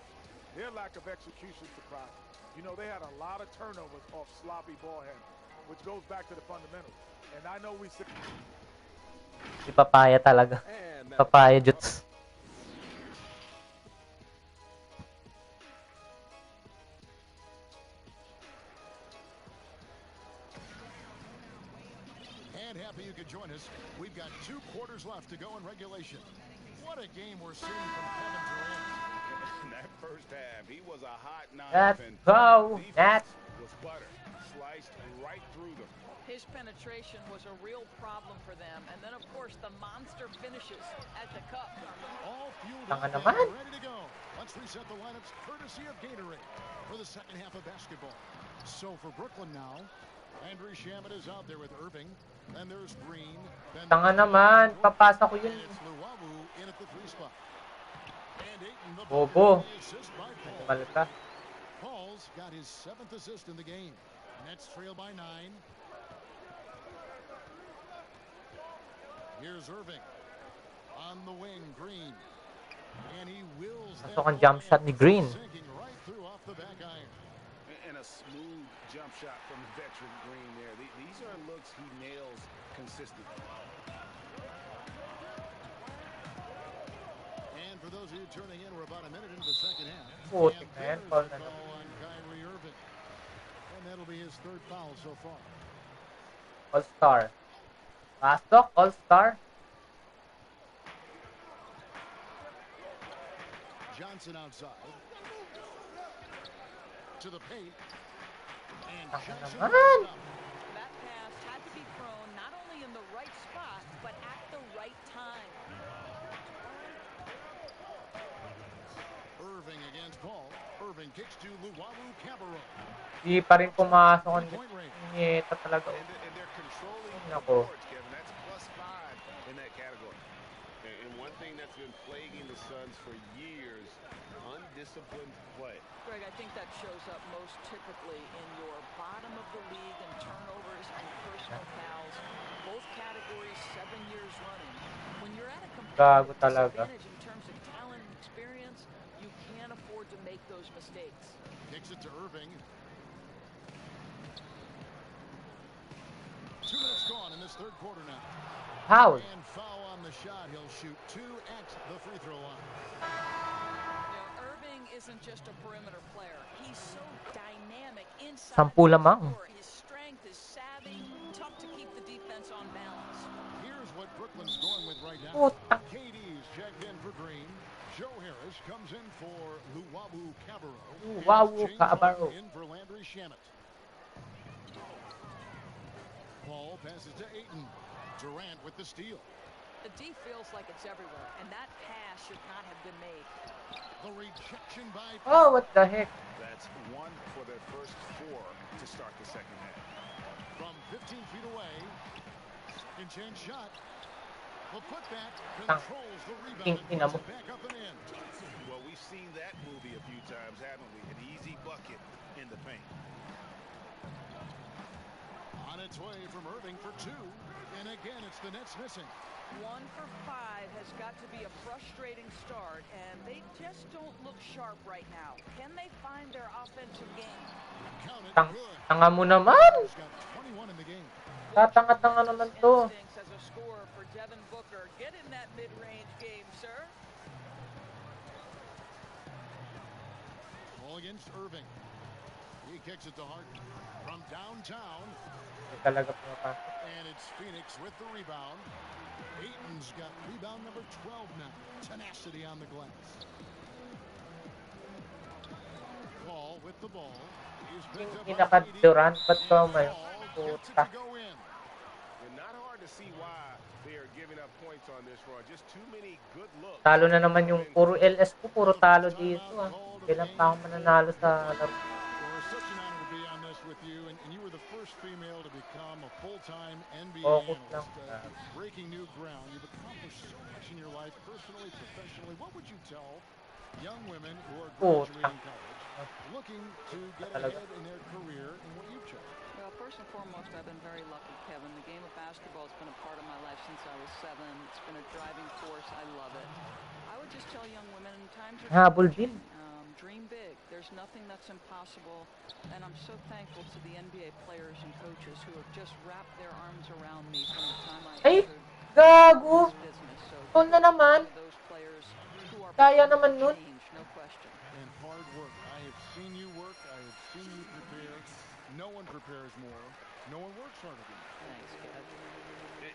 Their lack of execution surprised me. You know, they had a lot of turnovers off sloppy ball handling, which goes back to the fundamentals. And I know we... Si Papaya talaga. Papaya Juts. And happy you could join us. We've got 2 quarters left to go in regulation. What a game we're seeing from Kevin Durant. In that first half, he was a hot knife. Let's and go. Nets. was butter, sliced right through them. His penetration was a real problem for them. And then, of course, the monster finishes at the cup. All fueled Tanga up naman. and ready to go. Let's reset the lineups courtesy of Gatorade for the second half of basketball. So for Brooklyn now, Andrew Shamet is out there with Irving. Then there's Green. Then Tanga naman. Papasa ko yun. and it's Luwawu in at the 3 spot. And Ayton the Bobo. the assist by Paul. Animal ka. Paul's got his 7th assist in the game. Nets trail by 9. Here's Irving. On the wing, Green. And he wills that Pasok ang jump shot ni Green. sinking right through off the back iron. And a smooth jump shot from the veteran Green there. These are looks he nails consistently. And for those of you tuning in, we're about a minute into the second half. Putik And na yan. there's Foul the na naman. call on Kyrie Irving. And that'll be his 3rd foul so far. All-Star. Pasok, All-Star. Johnson outside. To the paint. And Tanga Johnson naman. puts it up. That pass had to be thrown not only in the right spot, but at the right time. Irving against Paul. Irving kicks to Luwawu Cabarro. Di pa rin pumasok ang nyeta talaga. And they're controlling the Nako. boards, Kevin. That's +5 in that category. And one thing that's been plaguing the Suns for years, undisciplined play. Greg, I think that shows up most typically in your bottom of the league in turnovers and personal fouls. Both categories 7 years running. When you're at a competitive disadvantage in terms of talent and experience, you can't afford to make those mistakes. Kicks it to Irving. 2 minutes gone in this third quarter now. Foul. And foul on the shot. He'll shoot 2 at the free throw line. Irving isn't just a perimeter player. He's so dynamic inside. 10 lamang. His strength, his savvy, tough to keep the defense on balance. Here's what Brooklyn's going with right now. KD's checked in for Green. Joe Harris comes in for Luwawu Cabarro. Luwawu Cabarro. In for Landry Shamet. Paul passes to Ayton. Durant with the steal. The D feels like it's everywhere, and that pass should not have been made. The rejection by... Oh, what the heck? That's 1 for their first 4 to start the second half. From 15 feet away. In chance shot. The putback controls the rebound. Back up and in. Well, we've seen that movie a few times, haven't we? An easy bucket in the paint. On its way from Irving for 2. And again, it's the Nets missing. 1 for 5 has got to be a frustrating start, and they just don't look sharp right now. Can they find their offensive game? Tanga mo naman. Tatanga-tanga naman to. As a scorer for Devin Booker. Get in that mid-range game, sir. Ball against Irving. He kicks it to Harden from downtown. And it's Phoenix with the rebound. Ayton's got rebound number 12 now. Tenacity on the glass. Paul with the ball. Pinaka-Durant, ba't ko may puta? Not hard to see why they are giving up points on this run. Just too many good looks. Talo na naman yung puro LS ko, puro talo dito. Kailan pa ako mananalo sa laro. We're such an honor to be on this with you, and you were the first female to become a full-time NBA analyst, breaking new ground. You've accomplished so much in your life, personally, professionally. What would you tell young women who are graduating college, looking to get ahead in their career in what you've chosen? Well, first and foremost, I've been very lucky, Kevin. The game of basketball has been a part of my life since I was 7. It's been a driving force. I love it. I would just tell young women, times are changing. Dream big. There's nothing that's impossible. And I'm so thankful to the NBA players and coaches who have just wrapped their arms around me from the time I entered this business. So na naman. Those players who are kaya naman nun. No question. And hard work. I have seen you work. I have seen you prepare. No one prepares more. No one works harder than you. Thanks, Kev.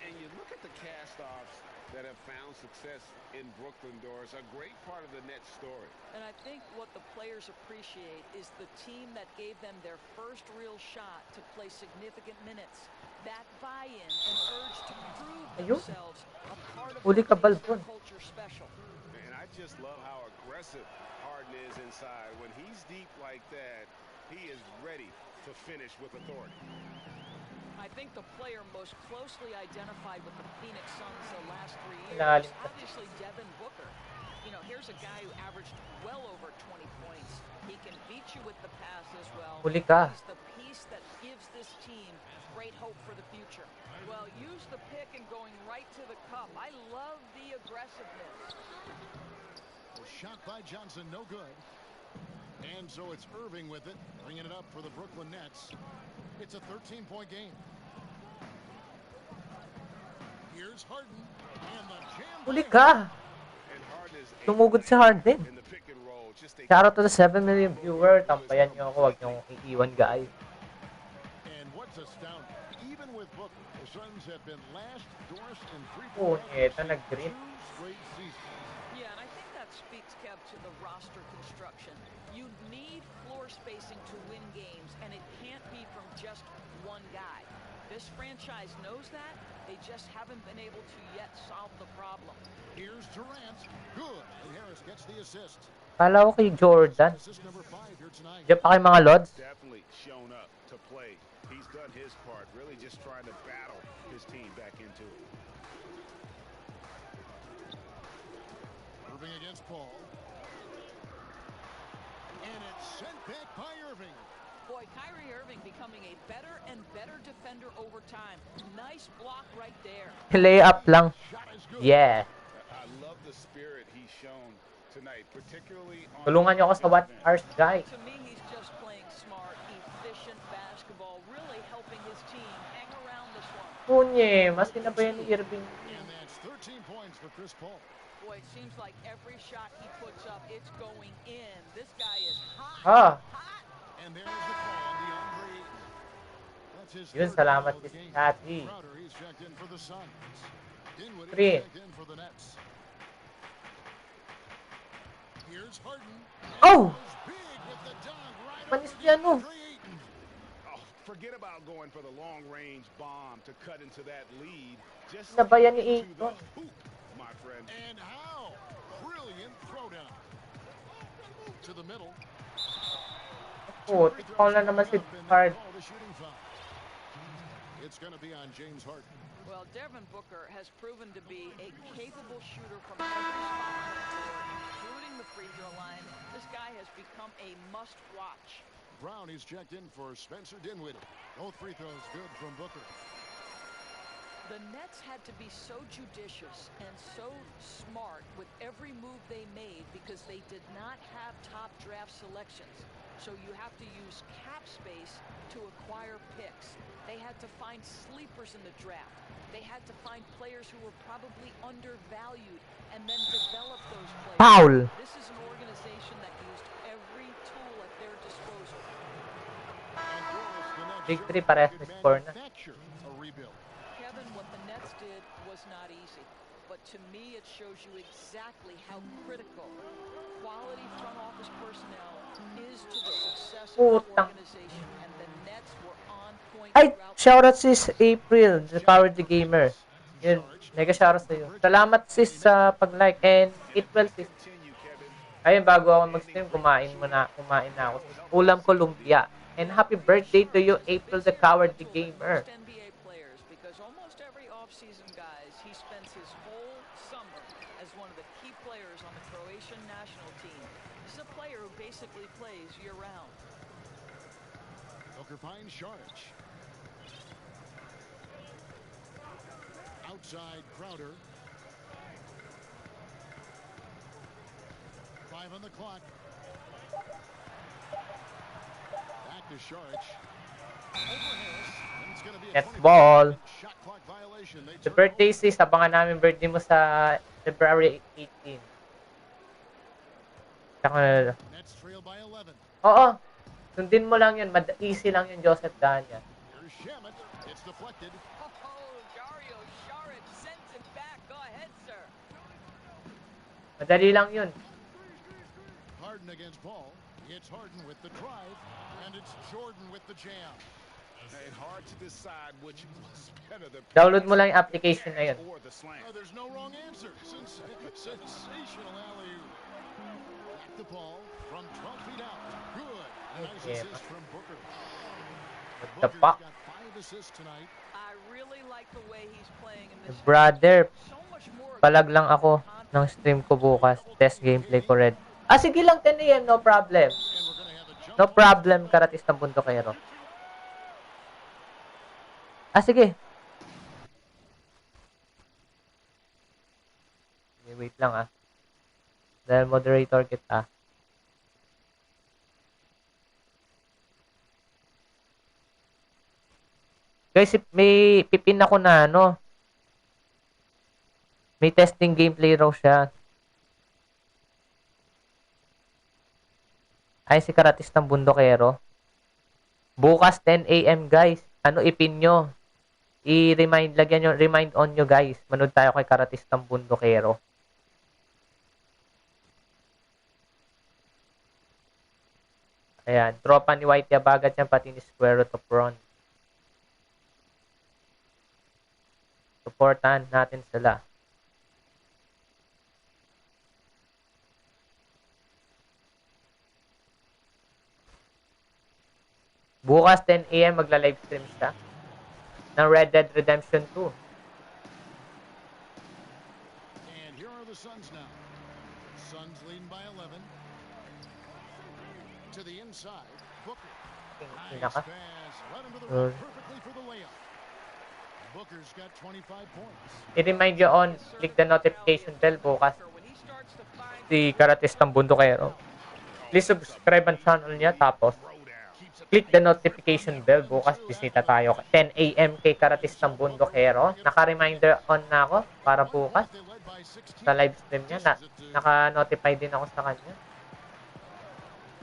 And you look at the cast-offs that have found success in Brooklyn, Doris, a great part of the Nets story. And I think what the players appreciate is the team that gave them their first real shot to play significant minutes. That buy-in and urge to prove themselves a part of the culture special. And I just love how aggressive Harden is inside. When he's deep like that, he is ready to finish with authority. I think the player most closely identified with the Phoenix Suns the last 3 years is obviously Devin Booker. You know, here's a guy who averaged well over 20 points. He can beat you with the pass as well. He's the piece that gives this team great hope for the future. Well, use the pick and going right to the cup. I love the aggressiveness. Well, shot by Johnson, no good. And so it's Irving with it, bringing it up for the Brooklyn Nets. It's a 13-point game. Here's Harden, and the jam. Huli ka! Tumugod si Harden. Shout out to the 7 million viewer. Tampayan nyo ako, huwag nyo akong iiwan, guys. And what's astounding, even with Booker, the Suns have been last, Doris, and 3 Oh, eto, nag-green. straight seasons. Yeah, and I think that speaks, Kev, to the roster construction. You need floor spacing to win games, and it can't be from just one guy. This franchise knows that. They just haven't been able to yet solve the problem. Here's Durant. Good. And Harris gets the assist. Kala ko kay Jordan. Assist number 5 here tonight. Diyan pa kay mga Lods. Definitely shown up to play. He's done his part, really just trying to battle his team back into it. Irving against Paul. And it's sent back by Irving. Boy, Kyrie Irving becoming a better and better defender over time. Nice block right there. Lay up lang. Yeah. I love the spirit he's shown tonight, particularly on Tulungan niyo ako sa What Hours Guy. To me, he's just playing smart, efficient basketball, really helping his team hang around this one. Punye, mas sinabayan ni Irving. And that's 13 points for Chris Paul. Boy, it seems like every shot he puts up, it's going in. This guy is hot. Ah. Hot. And there's the call on DeAndre. That's his Yun, third salamat foul of the kay game. Cathy. Crowder, he's checked in for the Suns. Dinwiddie 3. checked in for the Nets. Here's Harden. Oh! Big with the dunk right Manis over yan, oh. DeAndre Ayton. Oh, forget about going for the long-range bomb to cut into that lead. Just Nabayan ni to the Ayton. hoop, my friend. And how? Brilliant throwdown. To the middle. Oh, tikpaw na naman si Hard. Call the shooting foul. It's going to be on James Harden. Well, Devin Booker has proven to be a capable shooter from every spot on the floor, including the free throw line. This guy has become a must-watch. Brown, he's checked in for Spencer Dinwiddie. Both free throws good from Booker. The Nets had to be so judicious and so smart with every move they made because they did not have top draft selections. So you have to use cap space to acquire picks. They had to find sleepers in the draft. They had to find players who were probably undervalued and then develop those players. Foul. This is an organization that used every tool at their disposal. And Dallas, the Nets Big sure three, parehas could may score na. manufacture a rebuild. Kevin, what the Nets did was not easy. But to me, it shows you exactly how critical quality front office personnel is to the success of the Putang. organization. And the Nets were on point Ay, throughout. shoutout sis April, the Power the Gamer. Yun, mega shoutout sa iyo. Salamat sis sa pag-like and eat well sis. Ayun, bago ako mag-stream, kumain na ako. Ulam ko lumpia. And happy birthday to you, April the Cowardly Gamer. NBA players, because almost every offseason, guys, he spends his whole summer as one of the key players on the Croatian national team. This is a player who basically plays year-round. Booker finds Saric. Outside Crowder. 5 on the clock. Back to Saric. Over Harris. And it's going to be a Yes, 20 ball. shot clock violation. They The turn birthday over. sis, abangan namin birthday mo sa February 18. Tsaka, Nets trail by 11. oo, sundin mo lang yun. Easy lang yun, Joseph Danya. Here's Shamet. It's deflected. Oh, Dario Saric sends it back. Go ahead, sir. Madali lang yun. Harden against Paul. It's Harden with the drive, and it's Jordan with the jam. And hard to decide which was better, the Download mo lang yung application na yun. or the slam. Oh, there's no wrong answer. Sensational alley-oop. Back to Paul from 12 feet out. Good. A nice Yeah. assist from Booker. the Booker's fuck? got 5 assists tonight. I really like the way he's playing in this. Brother, So much more palag lang ako ng stream ko bukas. Test gameplay ko red. Ah, sige lang, 10 a.m. No problem. And we're going to have a jump No ball. problem, Karatis ng Bundokero. Ah, sige. Okay, wait lang ah. Dahil moderator kita. Guys, may pipin ako na ano. May testing gameplay raw siya. Ay, si Karatis ng Bundokero. Bukas 10 a.m. guys. Ano ipin nyo? I-remind, lagyan nyo, remind on nyo guys. Manood tayo kay Karatis ng Bundokero. Ayan, tropa ni Whitey Abagat yan, pati ni Square Root of Ron. Supportan natin sila. Bukas 10 a.m. magla-live stream siya ng Red Dead Redemption 2. And here are the Suns now. Suns leading by 11. To the inside, Booker. Nice pass. Right into the rim perfectly for the layup. Booker's got 25 points. I-remind you on, click the notification bell bukas. Si Karatistang Bundokero. Please subscribe ang channel niya, tapos click the notification bell bukas. Bisita tayo 10 a.m. kay Karatistang Bundokero. Naka-reminder on na ako para bukas sa live stream niya. Naka-notify din ako sa kanya.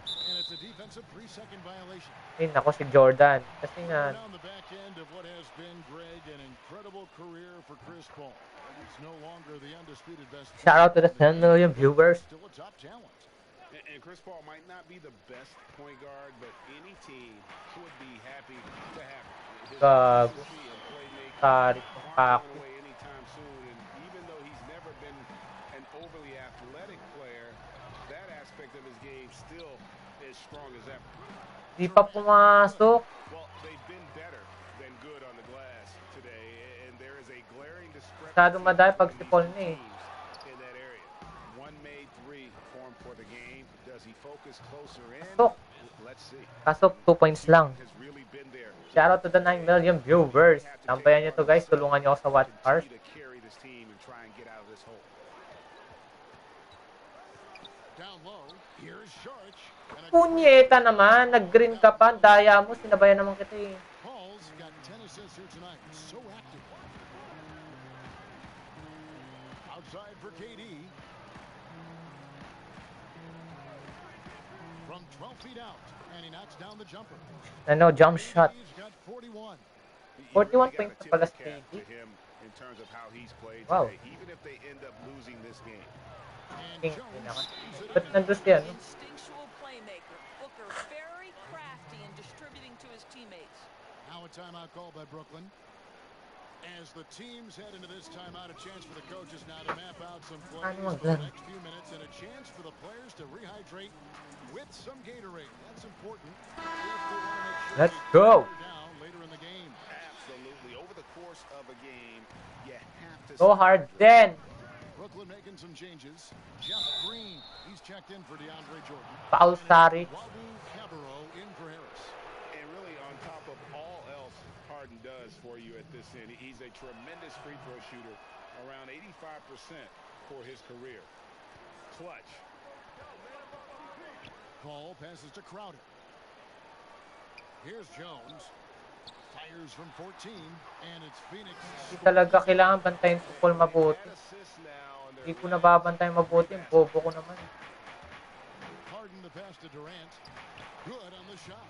And it's a defensive 3-second violation. Ay, nako si Jordan. Kasi nga, On the back end of what has been, Greg, an incredible career for Chris Paul. He's no longer the undisputed best. shout out to the 10 million viewers. Still a top talent. And Chris Paul might not be the best point guard, but any team would be happy to have him. His Gago. efficiency and playmaking Tarik ng aren't pako. going away anytime soon. And even though he's never been an overly athletic player, that aspect of his game still is strong as ever. Di pa pumasok. Well, they've been better than good on the glass today, and there is a glaring discrepancy Masyadong madali pag si Paul na eh. in that area. One made three for him for the game. Does he focus closer in? Pasok. Let's see. Kaso 2 points lang. Has really been there. Shout out to the 9 million viewers. Tampayan nyo to guys. Tulungan nyo ako sa watch hours. Continue to carry this team and try and get out of this hole. Down low, here's Sharch. And a Punyeta naman. Nag-green ka pa. Daya mo. Sinabayan naman kita eh. Paul's got 10 assists here tonight. So active. Outside for KD. From 12 feet out, and he knocks down the jumper. Ano, jump shot. He's got 41. 41 You really points gotta pala tip si the cap KD. to him in terms of how he's played Wow. today, even if they end up losing this game. And King, Jones pinaka. leaves it Ba't in. nandun siya, no? Instinctual playmaker. Booker very crafty in distributing to his teammates. Now a timeout called by Brooklyn. As the teams head into this timeout, a chance for the coaches now to map out some plays Ano for the maglaro? next few minutes, and a chance for the players to rehydrate with some Gatorade. That's important if they want to make sure Let's they go. wear down later in the game. Absolutely. Over the course of a game, you have to Go hard then. Brooklyn making some changes. Jeff Green, he's checked in for DeAndre Jordan. Paul Saric. Wabu Cabarro in for Harris. And really, on top of all else Harden does for you at this end, he's a tremendous free throw shooter, around 85% for his career. Clutch. Paul passes to Crowder. Here's Jones. Fires from 14, and it's Phoenix. Hindi talaga kailangan bantayin si Paul mabuti. Add assists now, and Hindi they're ko nababantayan mabuti. Yung bobo ko naman. Harden the pass to Durant. Good on the shot.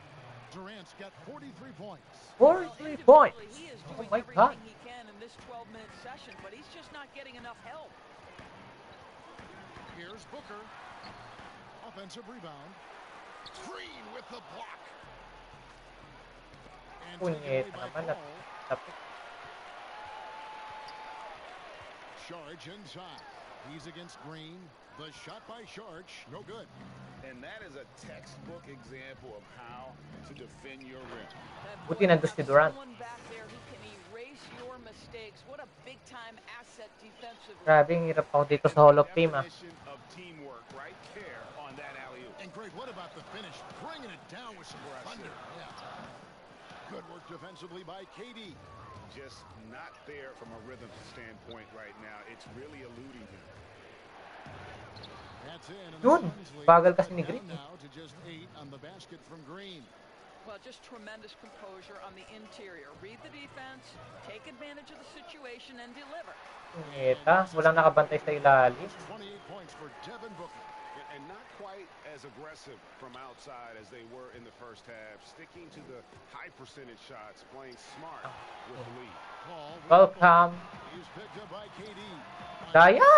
Durant's got 43 points. 43 points. He is Oh doing my God. everything he can in this 12-minute session, but he's just not getting enough help. Here's Booker. Offensive rebound. Green with the block. And taken away Punyeta by naman. Paul. Tapos, Sharge inside. He's against Green. The shot by Sharge, no good. And that is a textbook example of how to defend your rim. buti nandun si Durant. Someone back there who can erase your mistakes. What a big-time asset defensively. Grabe, ang hirap ako dito sa Hall of Fame ah. Definition of teamwork right there on that alley-oop. And Greg, what about the finish? Bringing it down with some thunder. Yeah. Good work defensively by KD. Just not there from a rhythm standpoint right now. It's really eluding him. That's in. And the Yun, Suns lead bagal kasi ni down Green. now to just 8 on the basket from Green. Well, just tremendous composure on the interior. Read the defense, take advantage of the situation, and deliver. Punyeta. Walang nakabantay sa ilalim. 28 points for Devin Booker. And not quite as aggressive from outside as they were in the first half. Sticking to the high percentage shots, playing smart with the lead. Paul with Welcome. the ball. He's picked up by KD. Daya!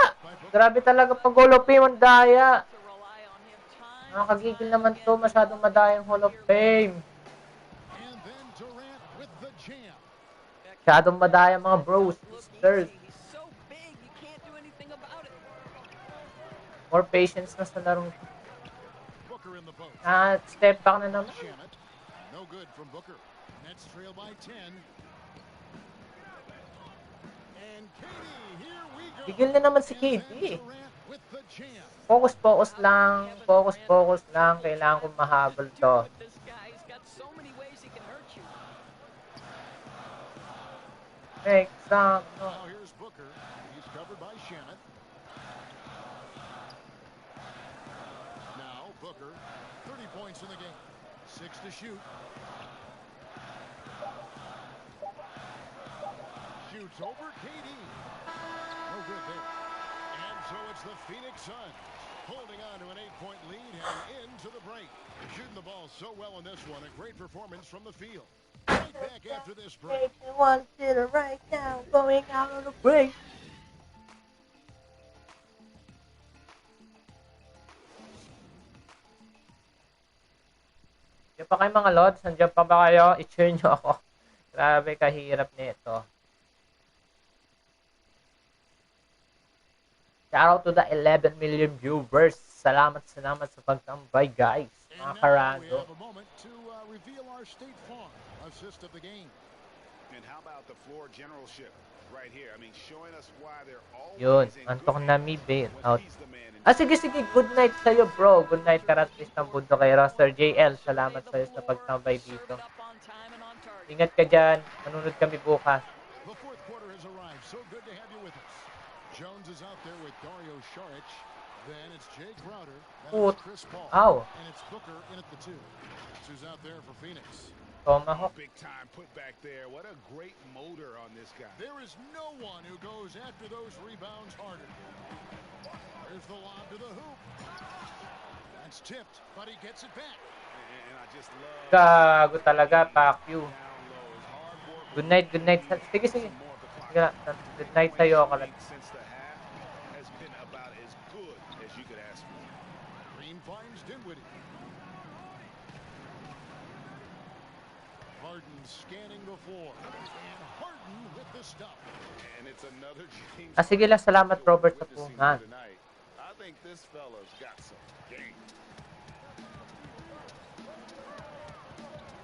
Grabe talaga pag Hall of Fame ang daya. To rely on him time. Nakakagigil naman to. Masyadong madayang Hall of Fame. And then Durant with the jam. Masyadong madaya mga bros, sisters. He's so big, you can't do anything about it. More patience na sa larong. Booker in the post. Step back na naman. Jam it. No No good from Booker. Nets trail by 10. And KD, here we go. Tigil na naman si And then KD. Durant with the jam. Focus lang. Focus lang. Kailangan kong mahabol to. This guy, he's got so many ways he can hurt you. Make some. Now here's Booker. He's covered by Shannon. Now Booker, 30 points in the game. 6 to shoot. Shoots over KD. No good there. And so it's the Phoenix Suns holding on to an 8-point lead heading into the break. Shooting the ball so well in this one. A great performance from the field. Right back after this break. One dinner right now. Going out on a break. Diyan pa kayo mga lods? Nandiyan pa ba kayo? I-cheer nyo ako. Grabe kahirap nito. Shout out to the 11 million viewers. Salamat sa pagtambay, guys. Mga karando. Reveal our State Farm assist of the game. And how about the floor generalship right here? I mean, showing us why they're always Yun, antok na mi bail out. Sige, good night sa'yo, bro. Good night, Karatis ng Bundo kay Roster JL. Salamat sa'yo sa pagtambay dito. Ingat ka dyan. Manunod kami bukas. The fourth quarter has arrived. So good to have you with us. Jones is out there with Dario Saric. Then it's Jay Crowder. Then it's Chris Paul. Ow. And it's Booker in at the 2. Who's out there for Phoenix? Tomahawk. Big time put back there. What a great motor on this guy. There is no one who goes after those rebounds harder. There's the lob to the hoop. That's tipped, but he gets it back. And I just love Gago talaga, pack you. Good night. Sige. Good night sa'yo, Karatis. Since the half has been about as good as you could ask for. Green finds Dinwiddie. Harden scanning the floor. And Harden with the stop. And it's another James. Sige lang, salamat Robert sa punan. I think this fella's got some game.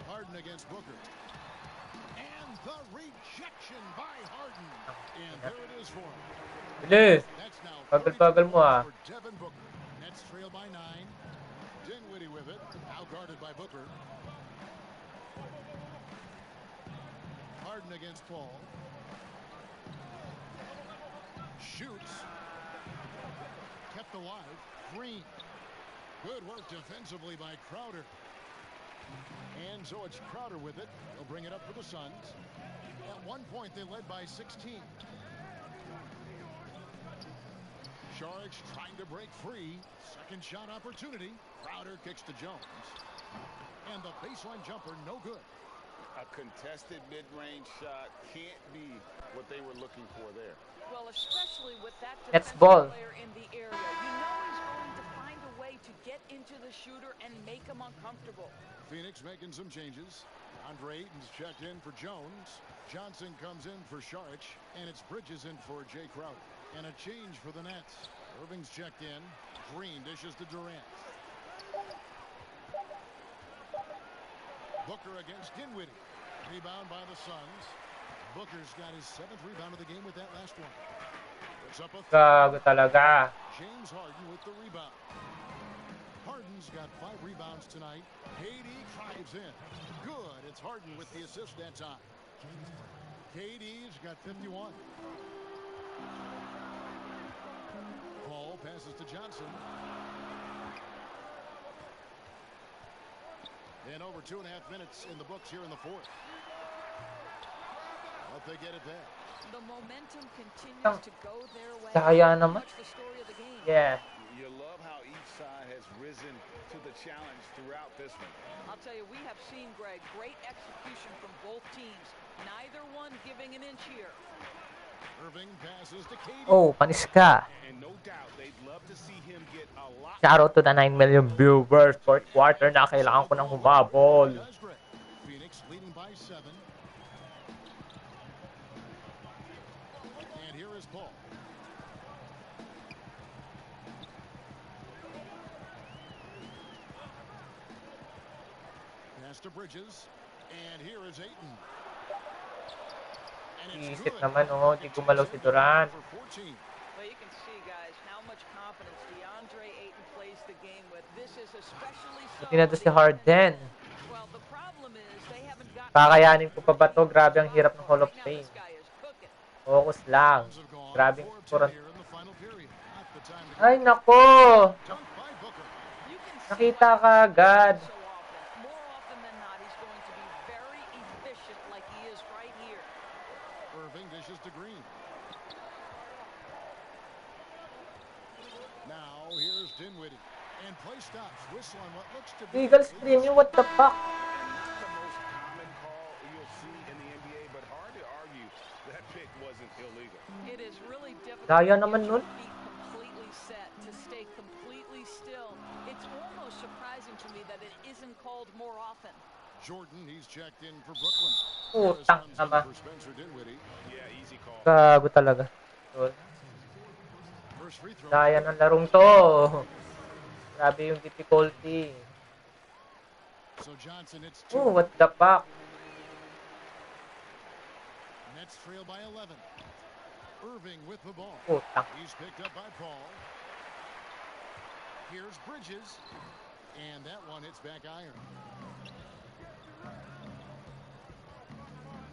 Harden against Booker. And the rejection by Harden. And there it is for him. Bilis. That's now Bagal mo for Devin Booker. Nets trail by 9. Dinwiddie with it. Now guarded by Booker. Harden against Paul. Shoots. Kept alive. Green. Good work defensively by Crowder. And so it's Crowder with it. They'll bring it up for the Suns. At one point, they led by 16. Saric trying to break free. Second shot opportunity. Crowder kicks to Jones. And the baseline jumper, no good. A contested mid-range shot can't be what they were looking for there. Well, especially with that It's defensive ball. player in the area. You know he's going to find a way to get into the shooter and make him uncomfortable. Phoenix making some changes. Andre Ayton's checked in for Jones. Johnson comes in for Saric. And it's Bridges in for Jay Crowder. And a change for the Nets. Irving's checked in. Green dishes to Durant. Booker against Dinwiddie. Rebound by the Suns. Booker's got his 7th rebound of the game with that last one. Puts up a Gago talaga. James Harden with the rebound. Harden's got 5 rebounds tonight. KD drives in. Good. It's Harden with the assist that time. KD's got 51. Paul passes to Johnson. And over 2.5 minutes in the books here in the fourth. Hope they get it back. The momentum continues to go their way. Kaya naman. Much the story of the game. Yeah. You love how each side has risen to the challenge throughout this one. I'll tell you, we have seen, Greg, great execution from both teams. Neither one giving an inch here. Irving passes to KD. Oh, panis ka. And no doubt they'd love to see him get a lot. Shout out to the 9 million viewers. Fourth quarter na, kailangan ko ng humabol. Phoenix leading by 7. And here is Paul. Pass to Bridges. And here is Ayton. And it's Isip good. naman, oh. Di gumalaw si Durant. Well, you can see, guys, how much confidence DeAndre Ayton plays the game with. This is especially so. Buti na to si Harden. Well, the problem is they haven't got. Kakayanin ko pa ba to? Grabe ang hirap ng Hall of Fame. Focus lang. Grabe ang scorean. Ay, nako! Nakita ka agad. More often than not, he's going to be very efficient like he is right here. Irving dishes to Green. Now here's Dinwiddie. And play stops. Whistle on what looks to be Eagles premium, what the fuck? Not the most common call you'll see in the NBA, but hard to argue that pick wasn't illegal. It is really difficult Daya to naman nun. be completely set, to stay completely still. It's almost surprising to me that it isn't called more often. Jordan, he's checked in for Brooklyn. Putang ama. For Spencer Dinwiddie. Yeah, easy call. Gago talaga. First free throw. Daya ng larong to. Grabe yung difficulty. So Johnson, it's 2. Oh, what the fuck? Nets trail by 11. Irving with the ball. Putang. He's picked up by Paul. Here's Bridges. And that one hits back iron.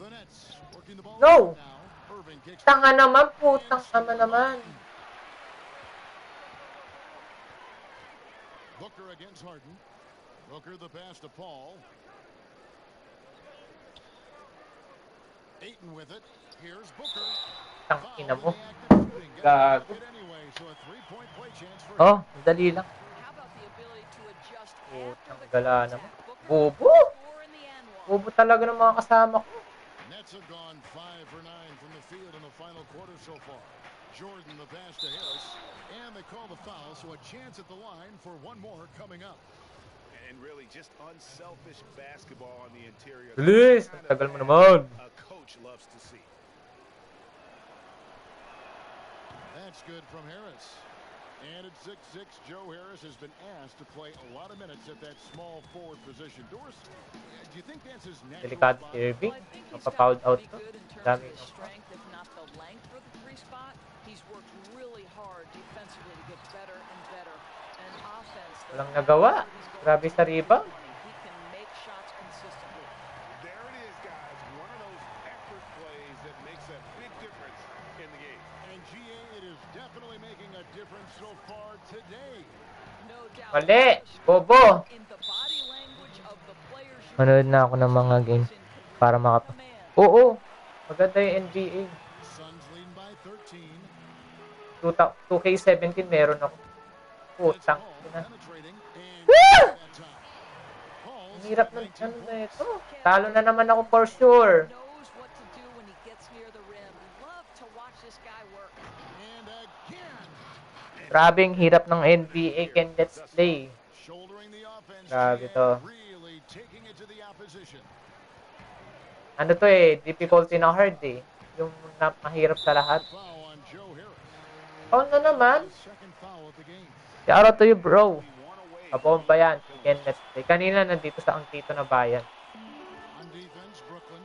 The Nets working the ball No! now. Irving kicks. Tanga naman, putang ama naman. Booker against Harden. Booker the pass to Paul. Ayton with it. Here's Booker. Tangina mo. Gago. Oh, dali lang. Putang gala naman. Bobo! Bobo talaga ng mga kasama ko. Nets have gone 5 for 9 from the field in the final quarter so far. Jordan the pass to Harris. And they call the foul, so a chance at the line for one more coming up. And really just unselfish basketball on the interior. Bilis! Ang tagal mo naman. A coach loves to see. That's good from Harris. And at 6'6", Joe Harris has been asked to play a lot of minutes at that small forward position. Doris, do you think that's his natural Delikado spot? si Irving. Mapapound out to. Dami. Strength, if not the length for the three spot. He's worked really hard defensively to get better and better. And offense. Walang nagawa. Grabe sa rebound. He can make shots consistently. There it is, guys. One of those effort plays that makes a big difference in the game. And GA, it is definitely making a difference so far today. No doubt. Mali! Bobo! In the body language of the players. Manood na ako ng mga game para makapa... Oo! Maganda yung NBA. Suns lead by 13. 2K17 meron ako. Putang. Penetrating and Woo! that time. Paul's Ang hirap ng ano na ito. Talo na naman ako for sure. Knows what to do when he gets near the rim. Love to watch this guy work. and again. Grabe ang hirap ng NBA. Can let's play. Shouldering the offense. Grabe GA to. really taking it to the opposition. Ano to eh. Difficulty na hard eh. Yung mahirap sa lahat. Foul on Joe Harris. Foul na naman. Second foul of the game. Shout out to you, bro. Kabomba yan. Can let's play. Kanina nandito sa Angkito na bayan. On defense, Brooklyn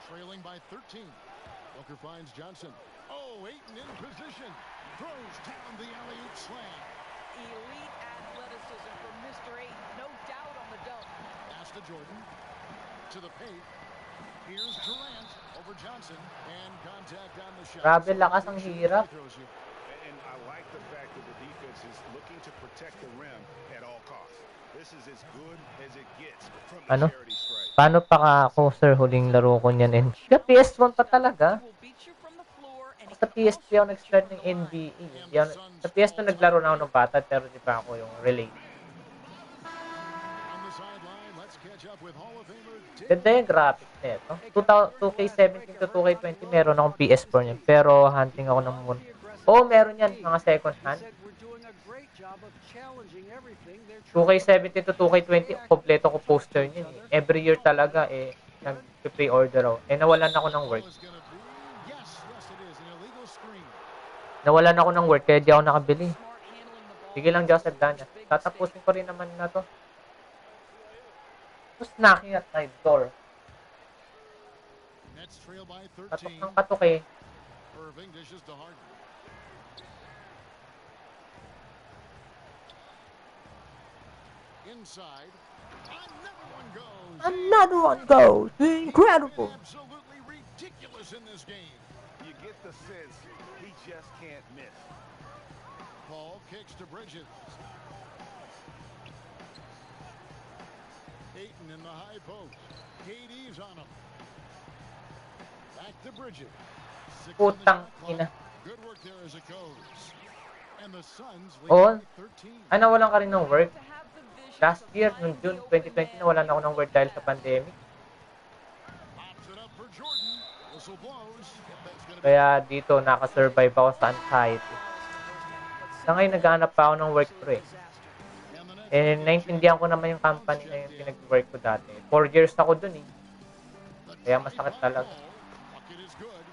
trailing by 13. Booker finds Johnson. Oh, Ayton in position. Throws down the alley-oop slam. Elite athleticism from Mr. Ayton. No doubt on the dunk. Pass to Jordan. To the paint. Here's Durant over Johnson. And contact on the shot. Grabe lakas ang hirap. And I like the fact that the defense is looking to protect the rim at all costs. This is as good as it gets from the Ano? charity strike. Paano pa ka ako, sir? Huling laro ko niyan. And PS1 pa talaga. Will beat you from the floor and Sa PSP ako nag-start ng NBA. Hindi ako, sa PS2 naglaro na ako ng bata, pero di pa ako yung relate. On the sideline, let's catch up with Hall of Famer Ganda yung graphics nito. 2K17 to 2K20 meron akong PS4 niyan. Pero hunting ako ng muna. Oo, meron yan. Mga second hand. 2K17 to 2K20, kompleto ko poster niyan. Every year talaga eh, nag-pre-order ako. Eh, nawalan ako ng work. Yes, it is an illegal screen. Nawalan ako ng work, kaya di ako nakabili. Sige lang, Joseph Dana. Tatapusin ko rin naman na to. Who's knocking at my door? Nets trail by Katok 13. ng katok eh. Irving dishes to Harden. Inside. Another one goes. Another one goes. Incredible. Absolutely ridiculous in this game. You get the sense he just can't miss. Paul kicks to Bridges. Ayton in the high post. KD's on him. Back to Bridges. Putang ina. Good work there as it goes. And the Suns lead Oh, by 13. ay nawalan ka rin ng work. Last year, noong June 2020, nawalan ako ng work dahil sa pandemic. Pops it up for Jordan. Whistle blows. That's gonna be Kaya dito, nakasurvive ako sa anxiety. Sa ngayon, naghahanap pa ako ng work pro eh. Eh, naintindihan ko naman yung company na yung pinag-work ko dati. 4 years ako dun eh. Kaya masakit talaga. bucket is good.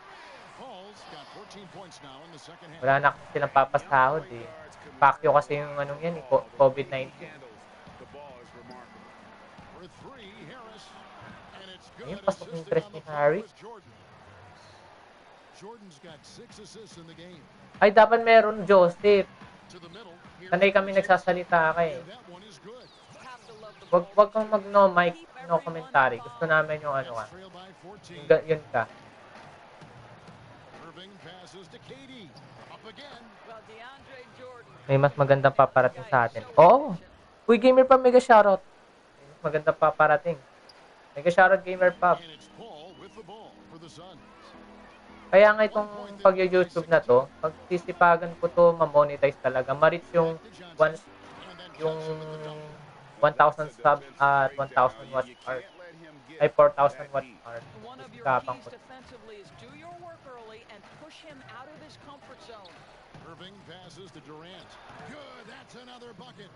Paul's got 14 points now in the second half. Wala na kasi silang papasahod eh. Pakyo kasi yung anong yan eh, COVID-19. The ball is remarkable. For three, Harris. And it's good. Ayun, pasok yung Assisted press on ni the floor Harry. is Jordan. Jordan's got 6 assists in the game. Ay, dapat meron, Joseph. To the middle. Sanay kami nagsasalita ka eh. And that one is good. Wag kang mag-no mic, no commentary. Gusto namin yung ano ka. Trail by 14. Yun ka. Irving passes to KD. Up again. Well, DeAndre Jordan. May mas magandang paparating sa atin. Oo. Uy, gamer pa, mega shoutout. May mas magandang paparating. Mega shoutout, gamer pa. And it's Paul with the ball for the Suns. Kaya nga itong pag-YouTube na to, pag sisipagan ko to, ma-monetize talaga. Ma-reach yung once, yung 1,000 subs at 1,000 watch hours. Ay, 4,000 watch hours. One of your Kapang keys ko. defensively is do your work early and push him out of his comfort zone. Irving passes to Durant. Good. That's another bucket.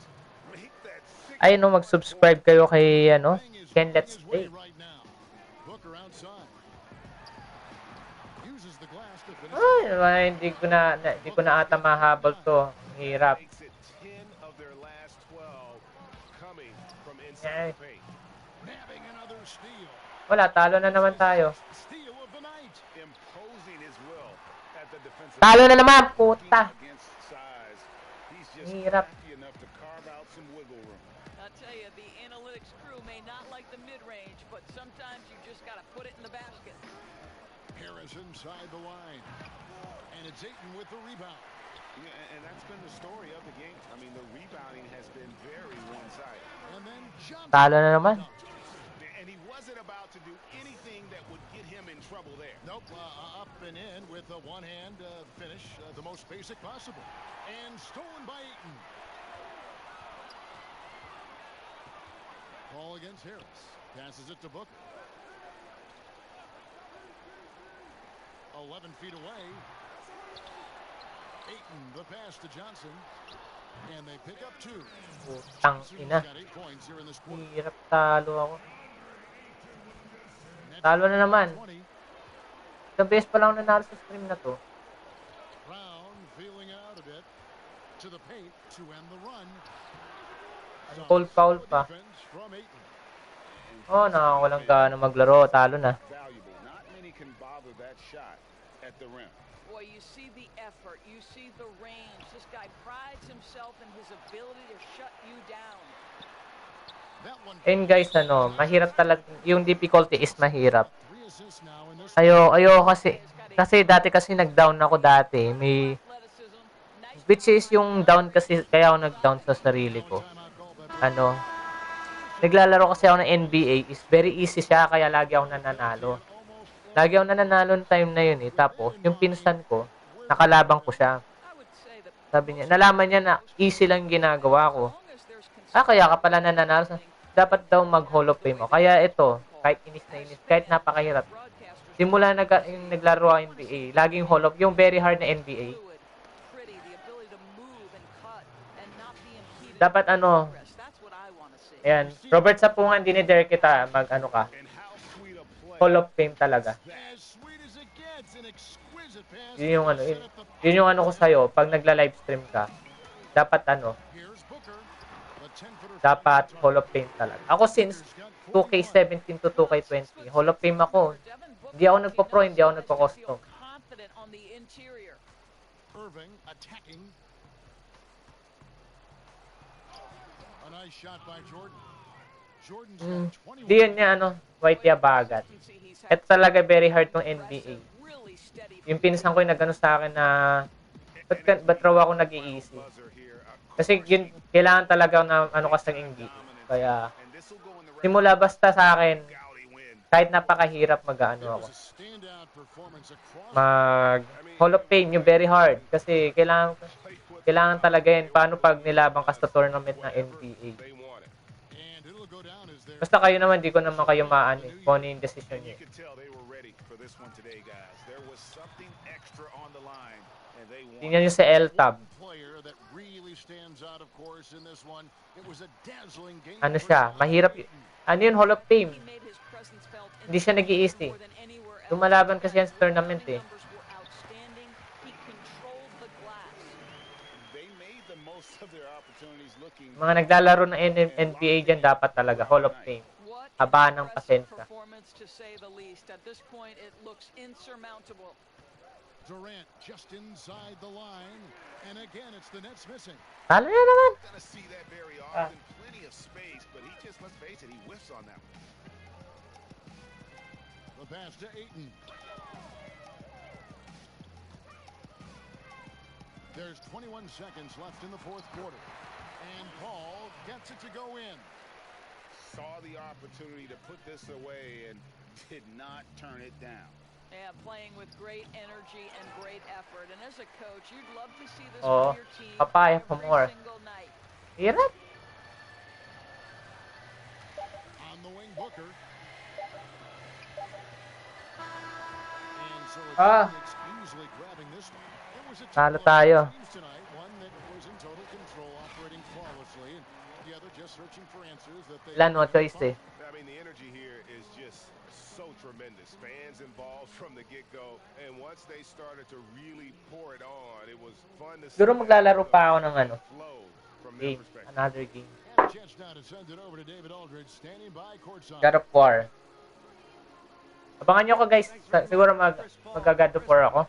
Make that six. Ay, no, mag-subscribe kayo kay, ano, Ken Let's Play. Right now. Booker outside. Uses the glass to finish. Ay, hindi ko na ata mahabol to. Hirap. Makes it 10 of their last 12 coming from inside the paint. Nabbing another steal. Wala, talo na naman tayo. Steal of the night. Imposing his will at the defensive. Talo na naman, puta. Against size. He's just Hirap. crafty enough to carve out some wiggle room. I'll tell you, the analytics crew may not like the mid-range, but sometimes you just got to put it in the basket. Harris inside the line. And it's Ayton with the rebound. Yeah, and that's been the story of the game. I mean, the rebounding has been very one-sided. And then Johnson. Talo na naman. And he wasn't about to do anything that would get him in trouble there. Nope, up and in with a one-hand finish, the most basic possible. And stolen by Ayton. Ball against Harris. Passes it to Booker. 11 feet away. Ayton, the pass to Johnson. And they pick up 2. Putang Johnson's ina. got 8 points here in this quarter. Hirap, talo ako. Nets Talo na naman. 20. Isang beses pa lang nanalo sa stream na to. Brown feeling out a bit. To the paint to end the run. Foul pa. Defense from Ayton. Oh, nakakawalang gaano maglaro. Talo na. Valuable. Not many can bother that shot at the rim. Boy, you see the effort, you see the range. This guy prides himself in his ability to shut you down. That one. And guys, ano, mahirap talaga. Yung difficulty is mahirap. 3 assists now in this. Ayo kasi dati kasi nag-down ako dati. May, Athleticism, nice which is yung down kasi, kaya ako nag-down sa sarili ko. Ano, naglalaro kasi ako ng NBA, is very easy siya, kaya lagi ako nananalo. Lagi ako nananalo ng time na yun eh. Tapos, yung pinsan ko, nakalabang ko siya. Sabi niya, nalaman niya na easy lang yung ginagawa ko. Kaya ka pala nananalo. Dapat daw mag-Hall of Fame. O, kaya ito, kahit inis na inis, kahit napakahirap. Simula yung naglaro ako NBA, laging Hall of, yung very hard na NBA. pretty, the ability to move and cut and not be impeded. Dapat ano, That's what I want to see. ayan, Robert Sapungan, dinidare kita, mag-ano ka, And how sweet a play. Hall of Fame talaga. As sweet as it gets, an exquisite pass. Yun yung ano, yun yung ano ko sa'yo, pag nagla-livestream ka, dapat ano, Here's Booker. The 10-footer dapat Hall of Fame talaga. Ako since 2K17 to 2K20. Hall of Fame ako. Hindi ako nagpo-pro, hindi ako nagpo-custom. Irving attacking. A nice shot by Jordan. Jordan's got 21. Di yun niya, white yabagat. Ito talaga very hard tong NBA. Yung pinsan ko yung nagano sa akin na, ba't raw ako nag-i-easy? Kasi yun, kailangan talaga na ka sa NBA. Kaya, simula basta sa akin, kahit napakahirap ako. Mag Hall of Fame, yung very hard. Kasi kailangan talaga yun. Paano pag nilabang ka sa tournament ng NBA? Basta kayo naman, di ko naman kayo maan kung ano yung decision niyo. Tingnan nyo sa L-Tab. Ano siya? Mahirap. Ano yun? Hall of Fame. Hindi siya nag-i-easy. Lumalaban kasi yan sa tournament eh. Mga naglalaro ng NBA dyan dapat talaga Hall of Fame. Habaan ng pasensya. Durant just inside the line, and again it's the Nets missing. Talo na naman. Gonna see that very often. Plenty of space, but he just, let's face it, he whiffs on that one. The pass to Ayton. There's 21 seconds left in the fourth quarter, and Paul gets it to go in. Saw the opportunity to put this away and did not turn it down. Yeah, playing with great energy and great effort. And as a coach, you'd love to see this from your team papaya every for more. single night. Hirap. On the wing, Booker. And so it's easily grabbing this one. It was a Talo tayo. tonight, one that was in total control, operating flawlessly, and the other just searching for answers that they. No choice eh. I mean, the energy here is just so tremendous. Fans involved from the get-go, and once they started to really pour it on, it was fun to see. Siguro maglalaro pa ako ng game, another game. God of War. Abangan nyo ko guys, siguro mag-God of War ako.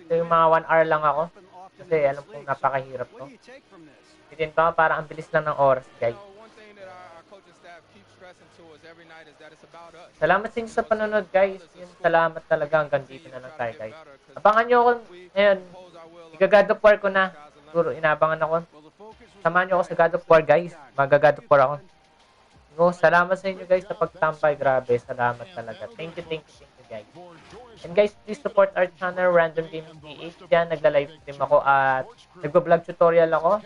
So yung mga 1 hour lang ako. Kasi alam kong napakahirap to. Hindi pa parang ang bilis lang ng oras guys. Salamat sa inyo sa panonood guys. Salamat talaga, hanggang dito na lang tayo guys. Abangan nyo ako ngayon. Iga-God of War ko na. Siguro inabangan ako. Samahan nyo ako sa God of War guys. Mag-God of War ako. Salamat sa inyo guys sa pagtambay. Grabe, salamat talaga. Thank you guys. And guys, please support our channel, RandomGamingPH. Yan, nagla-live stream ako at nagba-vlog tutorial ako.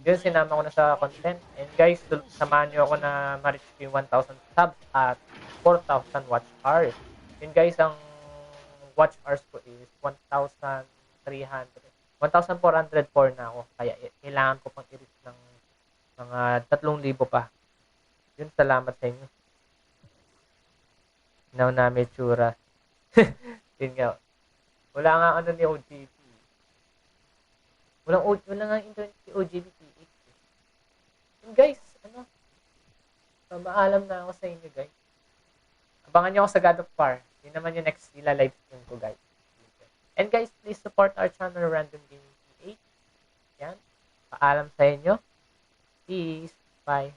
Yun, sinama ko na sa content. And guys, samahan nyo ako na ma-reach yung 1,000 subs at 4,000 watch hours. Yun guys, ang watch hours ko is 1,404 na ako. Kaya kailangan ko pang i-reach ng mga 3,000 pa. Yun, salamat sa inyo. Now na may tsura. Yun nga. Wala nga ni OGB. Wala nga internet si OGB. Guys, maalam na ako sa inyo guys. Abangan nyo ako sa God of War. Yun naman yung next live stream ko guys. And guys, please support our channel, RandomGamingPH. Yan. Paalam sa inyo. Peace. Bye.